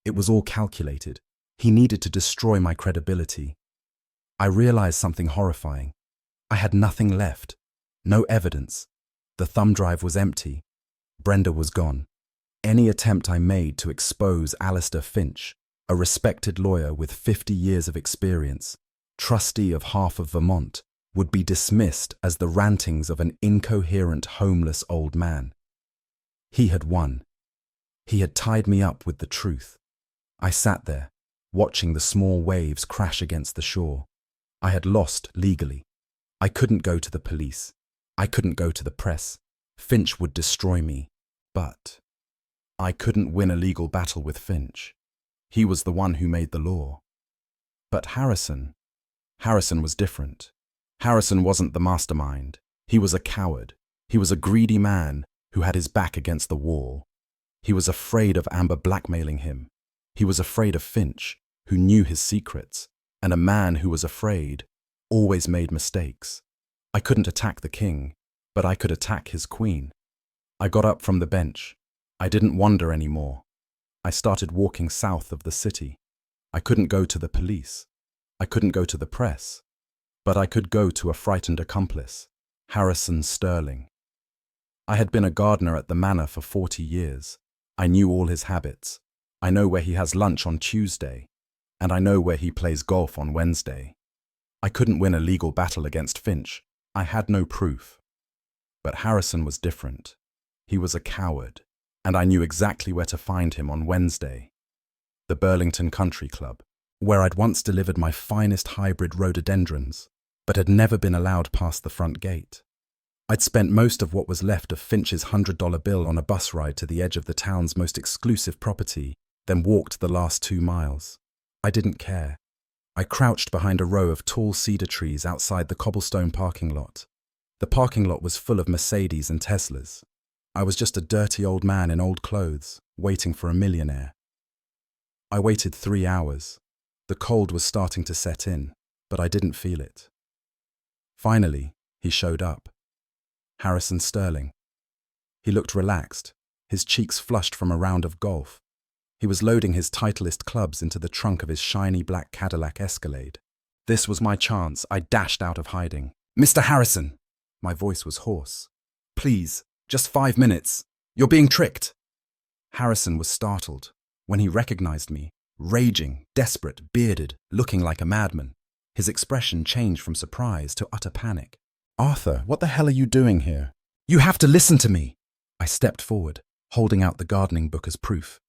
It was all calculated. He needed to destroy my credibility. I realized something horrifying. I had nothing left. No evidence. The thumb drive was empty. Brenda was gone. Any attempt I made to expose Alistair Finch, a respected lawyer with 50 years of experience, trustee of half of Vermont, would be dismissed as the rantings of an incoherent, homeless old man. He had won. He had tied me up with the truth. I sat there, watching the small waves crash against the shore. I had lost legally. I couldn't go to the police. I couldn't go to the press. Finch would destroy me. But I couldn't win a legal battle with Finch. He was the one who made the law. But Harrison was different. Harrison wasn't the mastermind. He was a coward. He was a greedy man, who had his back against the wall. He was afraid of Amber blackmailing him. He was afraid of Finch, who knew his secrets, and a man who was afraid always made mistakes. I couldn't attack the king, but I could attack his queen. I got up from the bench. I didn't wonder anymore. I started walking south of the city. I couldn't go to the police. I couldn't go to the press. But I could go to a frightened accomplice, Harrison Sterling. I had been a gardener at the manor for 40 years. I knew all his habits. I know where he has lunch on Tuesday, and I know where he plays golf on Wednesday. I couldn't win a legal battle against Finch. I had no proof. But Harrison was different. He was a coward, and I knew exactly where to find him on Wednesday. The Burlington Country Club, where I'd once delivered my finest hybrid rhododendrons, but had never been allowed past the front gate. I'd spent most of what was left of Finch's $100 bill on a bus ride to the edge of the town's most exclusive property, then walked the last 2 miles. I didn't care. I crouched behind a row of tall cedar trees outside the cobblestone parking lot. The parking lot was full of Mercedes and Teslas. I was just a dirty old man in old clothes, waiting for a millionaire. I waited 3 hours. The cold was starting to set in, but I didn't feel it. Finally, he showed up. Harrison Sterling. He looked relaxed, his cheeks flushed from a round of golf. He was loading his Titleist clubs into the trunk of his shiny black Cadillac Escalade. This was my chance. I dashed out of hiding. "Mr. Harrison!" My voice was hoarse. "Please, just 5 minutes. You're being tricked." Harrison was startled. When he recognized me, raging, desperate, bearded, looking like a madman, his expression changed from surprise to utter panic. "Arthur, what the hell are you doing here?" "You have to listen to me." I stepped forward, holding out the gardening book as proof.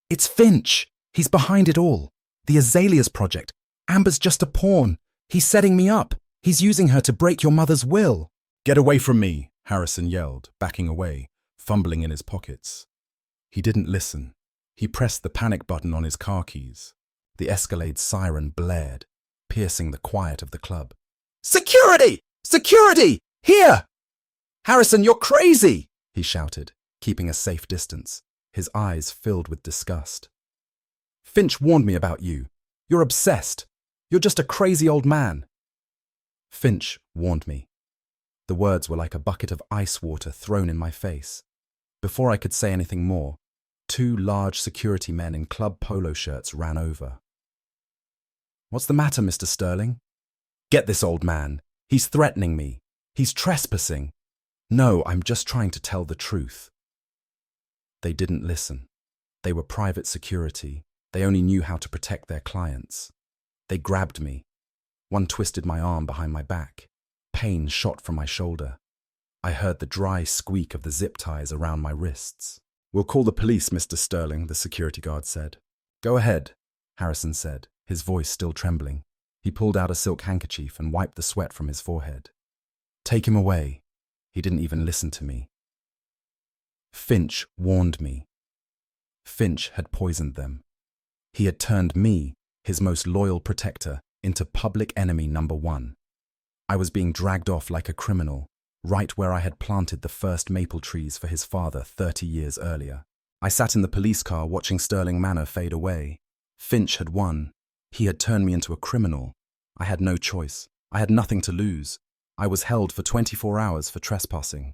"It's Finch. He's behind it all. The Azaleas Project. Amber's just a pawn. He's setting me up. He's using her to break your mother's will." "Get away from me," Harrison yelled, backing away, fumbling in his pockets. He didn't listen. He pressed the panic button on his car keys. The Escalade's siren blared, piercing the quiet of the club. "Security! Security! Here!" "Harrison, you're crazy!" he shouted, keeping a safe distance, his eyes filled with disgust. "Finch warned me about you. You're obsessed. You're just a crazy old man." Finch warned me. The words were like a bucket of ice water thrown in my face. Before I could say anything more, 2 large security men in club polo shirts ran over. "What's the matter, Mr. Sterling?" "Get this old man. He's threatening me. He's trespassing." "No, I'm just trying to tell the truth." They didn't listen. They were private security. They only knew how to protect their clients. They grabbed me. One twisted my arm behind my back. Pain shot from my shoulder. I heard the dry squeak of the zip ties around my wrists. "We'll call the police, Mr. Sterling," the security guard said. "Go ahead," Harrison said, his voice still trembling. He pulled out a silk handkerchief and wiped the sweat from his forehead. "Take him away." He didn't even listen to me. Finch warned me. Finch had poisoned them. He had turned me, his most loyal protector, into public enemy number 1. I was being dragged off like a criminal, right where I had planted the first maple trees for his father 30 years earlier. I sat in the police car watching Sterling Manor fade away. Finch had won. He had turned me into a criminal. I had no choice. I had nothing to lose. I was held for 24 hours for trespassing.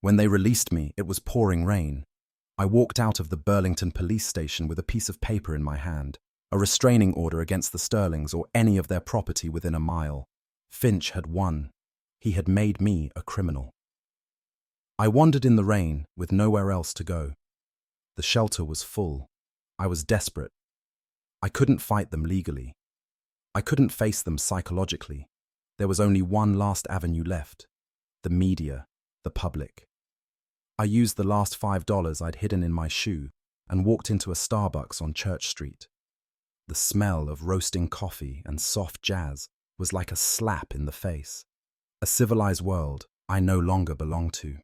When they released me, it was pouring rain. I walked out of the Burlington police station with a piece of paper in my hand, a restraining order against the Sterlings or any of their property within a mile. Finch had won. He had made me a criminal. I wandered in the rain with nowhere else to go. The shelter was full. I was desperate. I couldn't fight them legally. I couldn't face them psychologically. There was only one last avenue left: the media, the public. I used the last $5 I'd hidden in my shoe and walked into a Starbucks on Church Street. The smell of roasting coffee and soft jazz was like a slap in the face. A civilized world I no longer belonged to.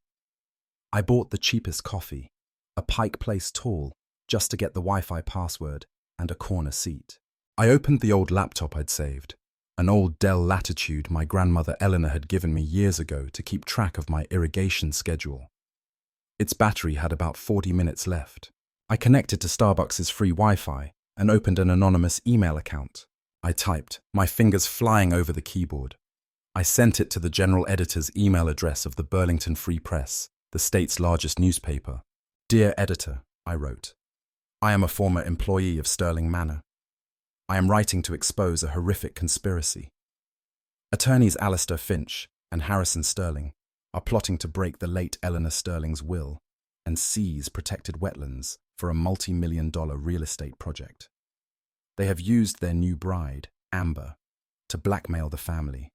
I bought the cheapest coffee, a Pike Place tall, just to get the Wi-Fi password and a corner seat. I opened the old laptop I'd saved, an old Dell Latitude my grandmother Eleanor had given me years ago to keep track of my irrigation schedule. Its battery had about 40 minutes left. I connected to Starbucks' free Wi-Fi and opened an anonymous email account. I typed, my fingers flying over the keyboard. I sent it to the general editor's email address of the Burlington Free Press, the state's largest newspaper. Dear editor, I wrote, I am a former employee of Sterling Manor. I am writing to expose a horrific conspiracy. Attorneys Alistair Finch and Harrison Sterling are plotting to break the late Eleanor Sterling's will and seize protected wetlands for a multi-million-dollar real estate project. They have used their new bride, Amber, to blackmail the family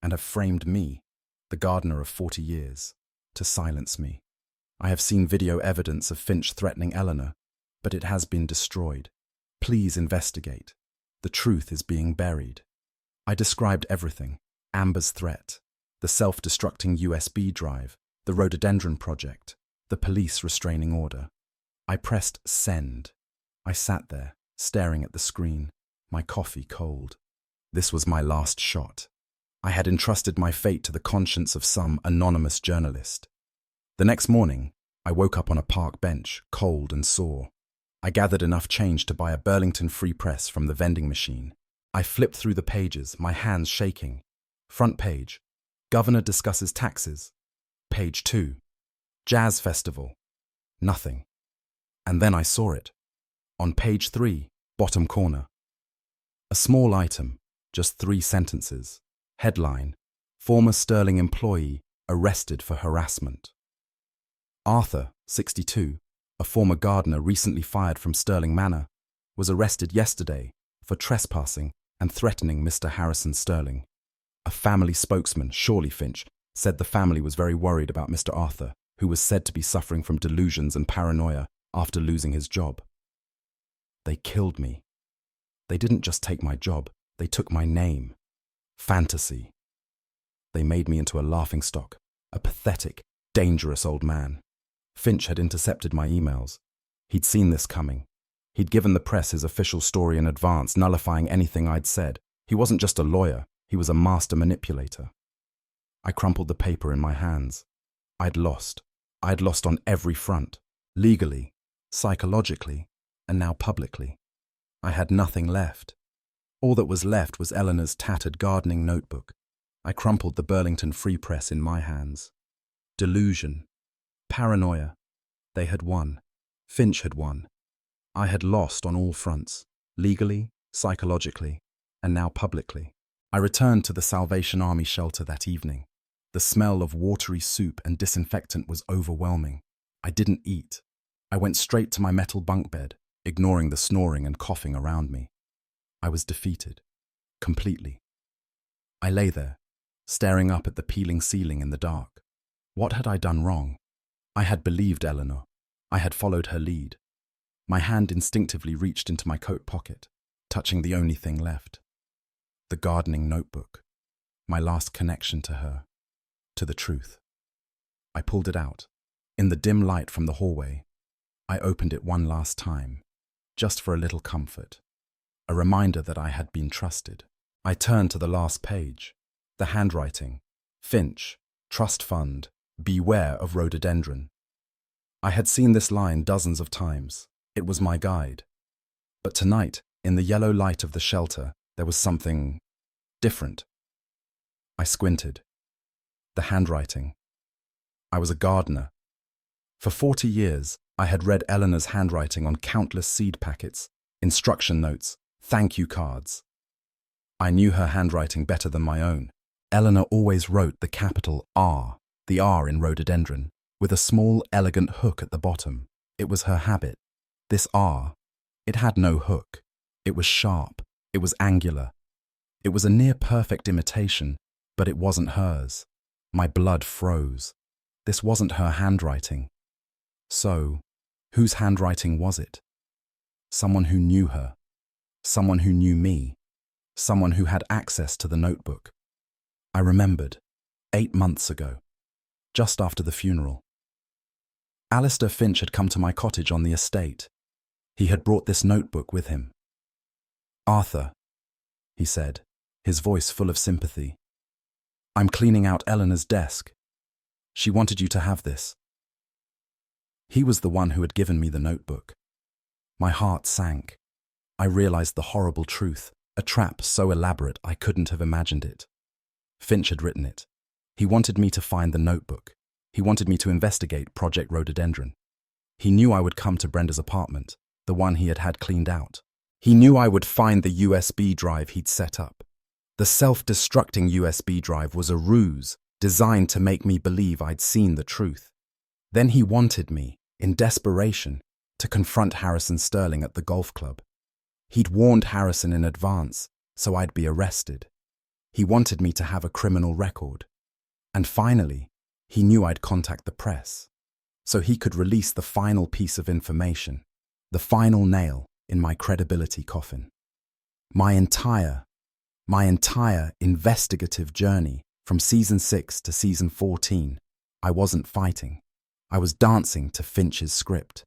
and have framed me, the gardener of 40 years, to silence me. I have seen video evidence of Finch threatening Eleanor, but it has been destroyed. Please investigate. The truth is being buried. I described everything: Amber's threat, the self-destructing USB drive, the rhododendron project, the police restraining order. I pressed send. I sat there, staring at the screen, my coffee cold. This was my last shot. I had entrusted my fate to the conscience of some anonymous journalist. The next morning, I woke up on a park bench, cold and sore. I gathered enough change to buy a Burlington Free Press from the vending machine. I flipped through the pages, my hands shaking. Front page, Governor discusses taxes. Page 2, Jazz Festival. Nothing. And then I saw it. On page 3, bottom corner. A small item, just 3 sentences. Headline, former Sterling employee arrested for harassment. Arthur, 62, a former gardener recently fired from Sterling Manor, was arrested yesterday for trespassing and threatening Mr. Harrison Sterling. A family spokesman, Shirley Finch, said the family was very worried about Mr. Arthur, who was said to be suffering from delusions and paranoia after losing his job. They killed me. They didn't just take my job, they took my name. Fantasy. They made me into a laughingstock, a pathetic, dangerous old man. Finch had intercepted my emails. He'd seen this coming. He'd given the press his official story in advance, nullifying anything I'd said. He wasn't just a lawyer, he was a master manipulator. I crumpled the paper in my hands. I'd lost. I'd lost on every front. Legally, psychologically, and now publicly. I had nothing left. All that was left was Eleanor's tattered gardening notebook. I crumpled the Burlington Free Press in my hands. Delusion. Paranoia. They had won. Finch had won. I had lost on all fronts, legally, psychologically, and now publicly. I returned to the Salvation Army shelter that evening. The smell of watery soup and disinfectant was overwhelming. I didn't eat. I went straight to my metal bunk bed, ignoring the snoring and coughing around me. I was defeated. Completely. I lay there, staring up at the peeling ceiling in the dark. What had I done wrong? I had believed Eleanor. I had followed her lead. My hand instinctively reached into my coat pocket, touching the only thing left. The gardening notebook. My last connection to her. To the truth. I pulled it out. In the dim light from the hallway, I opened it one last time, just for a little comfort. A reminder that I had been trusted. I turned to the last page. The handwriting. Finch, Trust Fund, beware of rhododendron. I had seen this line dozens of times. It was my guide. But tonight, in the yellow light of the shelter, there was something different. I squinted. The handwriting. I was a gardener. For 40 years, I had read Eleanor's handwriting on countless seed packets, instruction notes, thank you cards. I knew her handwriting better than my own. Eleanor always wrote the capital R, the R in rhododendron, with a small, elegant hook at the bottom. It was her habit. This R, it had no hook. It was sharp. It was angular. It was a near-perfect imitation, but it wasn't hers. My blood froze. This wasn't her handwriting. So, whose handwriting was it? Someone who knew her. Someone who knew me. Someone who had access to the notebook. I remembered, 8 months ago, just after the funeral. Alistair Finch had come to my cottage on the estate. He had brought this notebook with him. Arthur, he said, his voice full of sympathy. I'm cleaning out Eleanor's desk. She wanted you to have this. He was the one who had given me the notebook. My heart sank. I realized the horrible truth, a trap so elaborate I couldn't have imagined it. Finch had written it. He wanted me to find the notebook. He wanted me to investigate Project Rhododendron. He knew I would come to Brenda's apartment, the one he had had cleaned out. He knew I would find the USB drive he'd set up. The self-destructing USB drive was a ruse designed to make me believe I'd seen the truth. Then he wanted me, in desperation, to confront Harrison Sterling at the golf club. He'd warned Harrison in advance, so I'd be arrested. He wanted me to have a criminal record. And finally, he knew I'd contact the press, so he could release the final piece of information, the final nail in my credibility coffin. My entire investigative journey from season 6 to season 14, I wasn't fighting. I was dancing to Finch's script.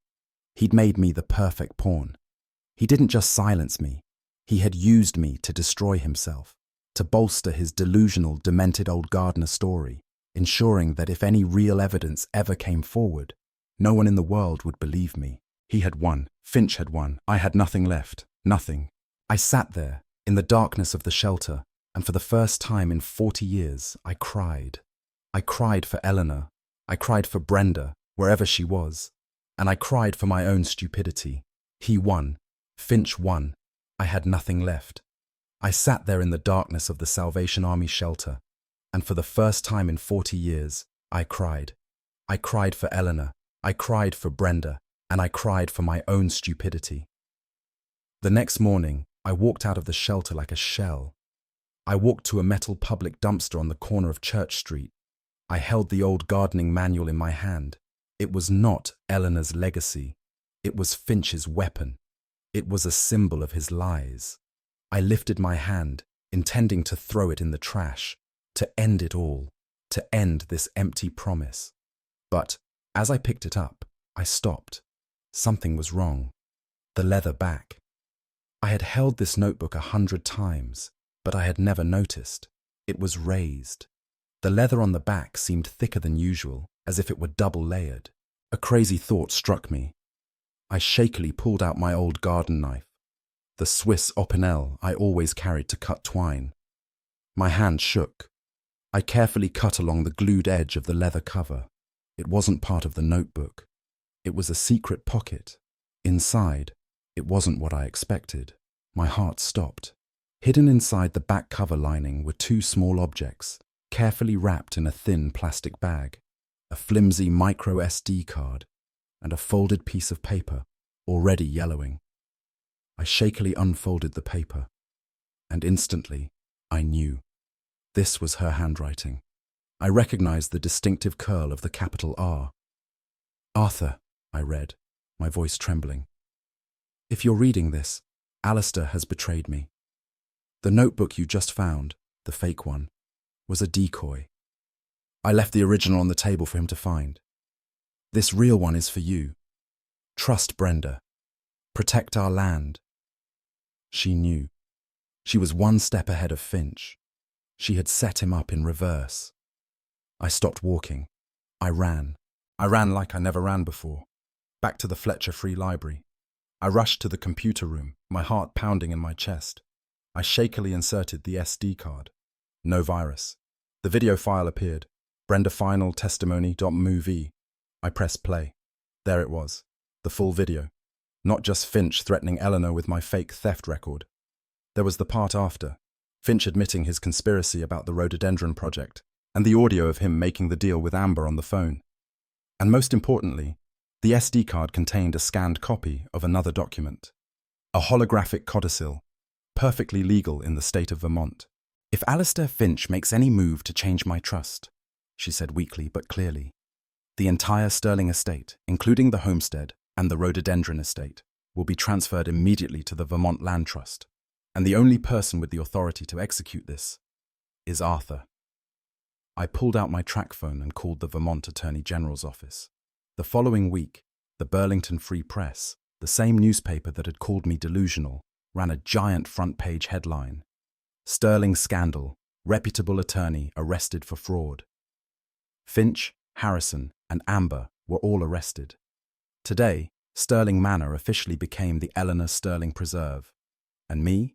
He'd made me the perfect pawn. He didn't just silence me. He had used me to destroy himself, to bolster his delusional, demented old gardener story, ensuring that if any real evidence ever came forward, no one in the world would believe me. He had won. Finch had won. I had nothing left. Nothing. I sat there, in the darkness of the shelter, and for the first time in 40 years, I cried. I cried for Eleanor. I cried for Brenda, wherever she was. And I cried for my own stupidity. He won. Finch won. I had nothing left. I sat there in the darkness of the Salvation Army shelter, and for the first time in 40 years, I cried. I cried for Eleanor. I cried for Brenda. And I cried for my own stupidity. The next morning, I walked out of the shelter like a shell. I walked to a metal public dumpster on the corner of Church Street. I held the old gardening manual in my hand. It was not Eleanor's legacy. It was Finch's weapon. It was a symbol of his lies. I lifted my hand, intending to throw it in the trash, to end it all, to end this empty promise. But as I picked it up, I stopped. Something was wrong. The leather back. I had held this notebook 100 times, but I had never noticed. It was raised. The leather on the back seemed thicker than usual, as if it were double-layered. A crazy thought struck me. I shakily pulled out my old garden knife, the Swiss Opinel I always carried to cut twine. My hand shook. I carefully cut along the glued edge of the leather cover. It wasn't part of the notebook. It was a secret pocket. Inside, it wasn't what I expected. My heart stopped. Hidden inside the back cover lining were two small objects, carefully wrapped in a thin plastic bag, a flimsy micro SD card, and a folded piece of paper, already yellowing. I shakily unfolded the paper, and instantly, I knew. This was her handwriting. I recognized the distinctive curl of the capital R. Arthur, I read, my voice trembling. If you're reading this, Alistair has betrayed me. The notebook you just found, the fake one, was a decoy. I left the original on the table for him to find. This real one is for you. Trust Brenda. Protect our land. She knew. She was one step ahead of Finch. She had set him up in reverse. I stopped walking. I ran. I ran like I never ran before. Back to the Fletcher Free Library. I rushed to the computer room, my heart pounding in my chest. I shakily inserted the SD card. No virus. The video file appeared. Brenda Final Testimony.movie. I pressed play. There it was. The full video. Not just Finch threatening Eleanor with my fake theft record. There was the part after. Finch admitting his conspiracy about the Rhododendron project, and the audio of him making the deal with Amber on the phone. And most importantly, the SD card contained a scanned copy of another document. A holographic codicil, perfectly legal in the state of Vermont. If Alistair Finch makes any move to change my trust, she said weakly but clearly, the entire Sterling estate, including the homestead and the Rhododendron estate, will be transferred immediately to the Vermont Land Trust, and the only person with the authority to execute this is Arthur. I pulled out my track phone and called the Vermont Attorney General's office. The following week, the Burlington Free Press, the same newspaper that had called me delusional, ran a giant front-page headline. Sterling scandal, reputable attorney arrested for fraud. Finch, Harrison, and Amber were all arrested. Today, Stirling Manor officially became the Eleanor Stirling Preserve. And me?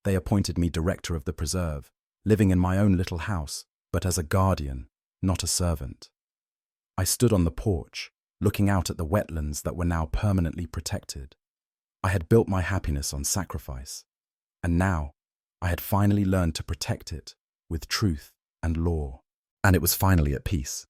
They appointed me director of the preserve, living in my own little house, but as a guardian, not a servant. I stood on the porch, looking out at the wetlands that were now permanently protected. I had built my happiness on sacrifice, and now I had finally learned to protect it with truth and law. And it was finally at peace.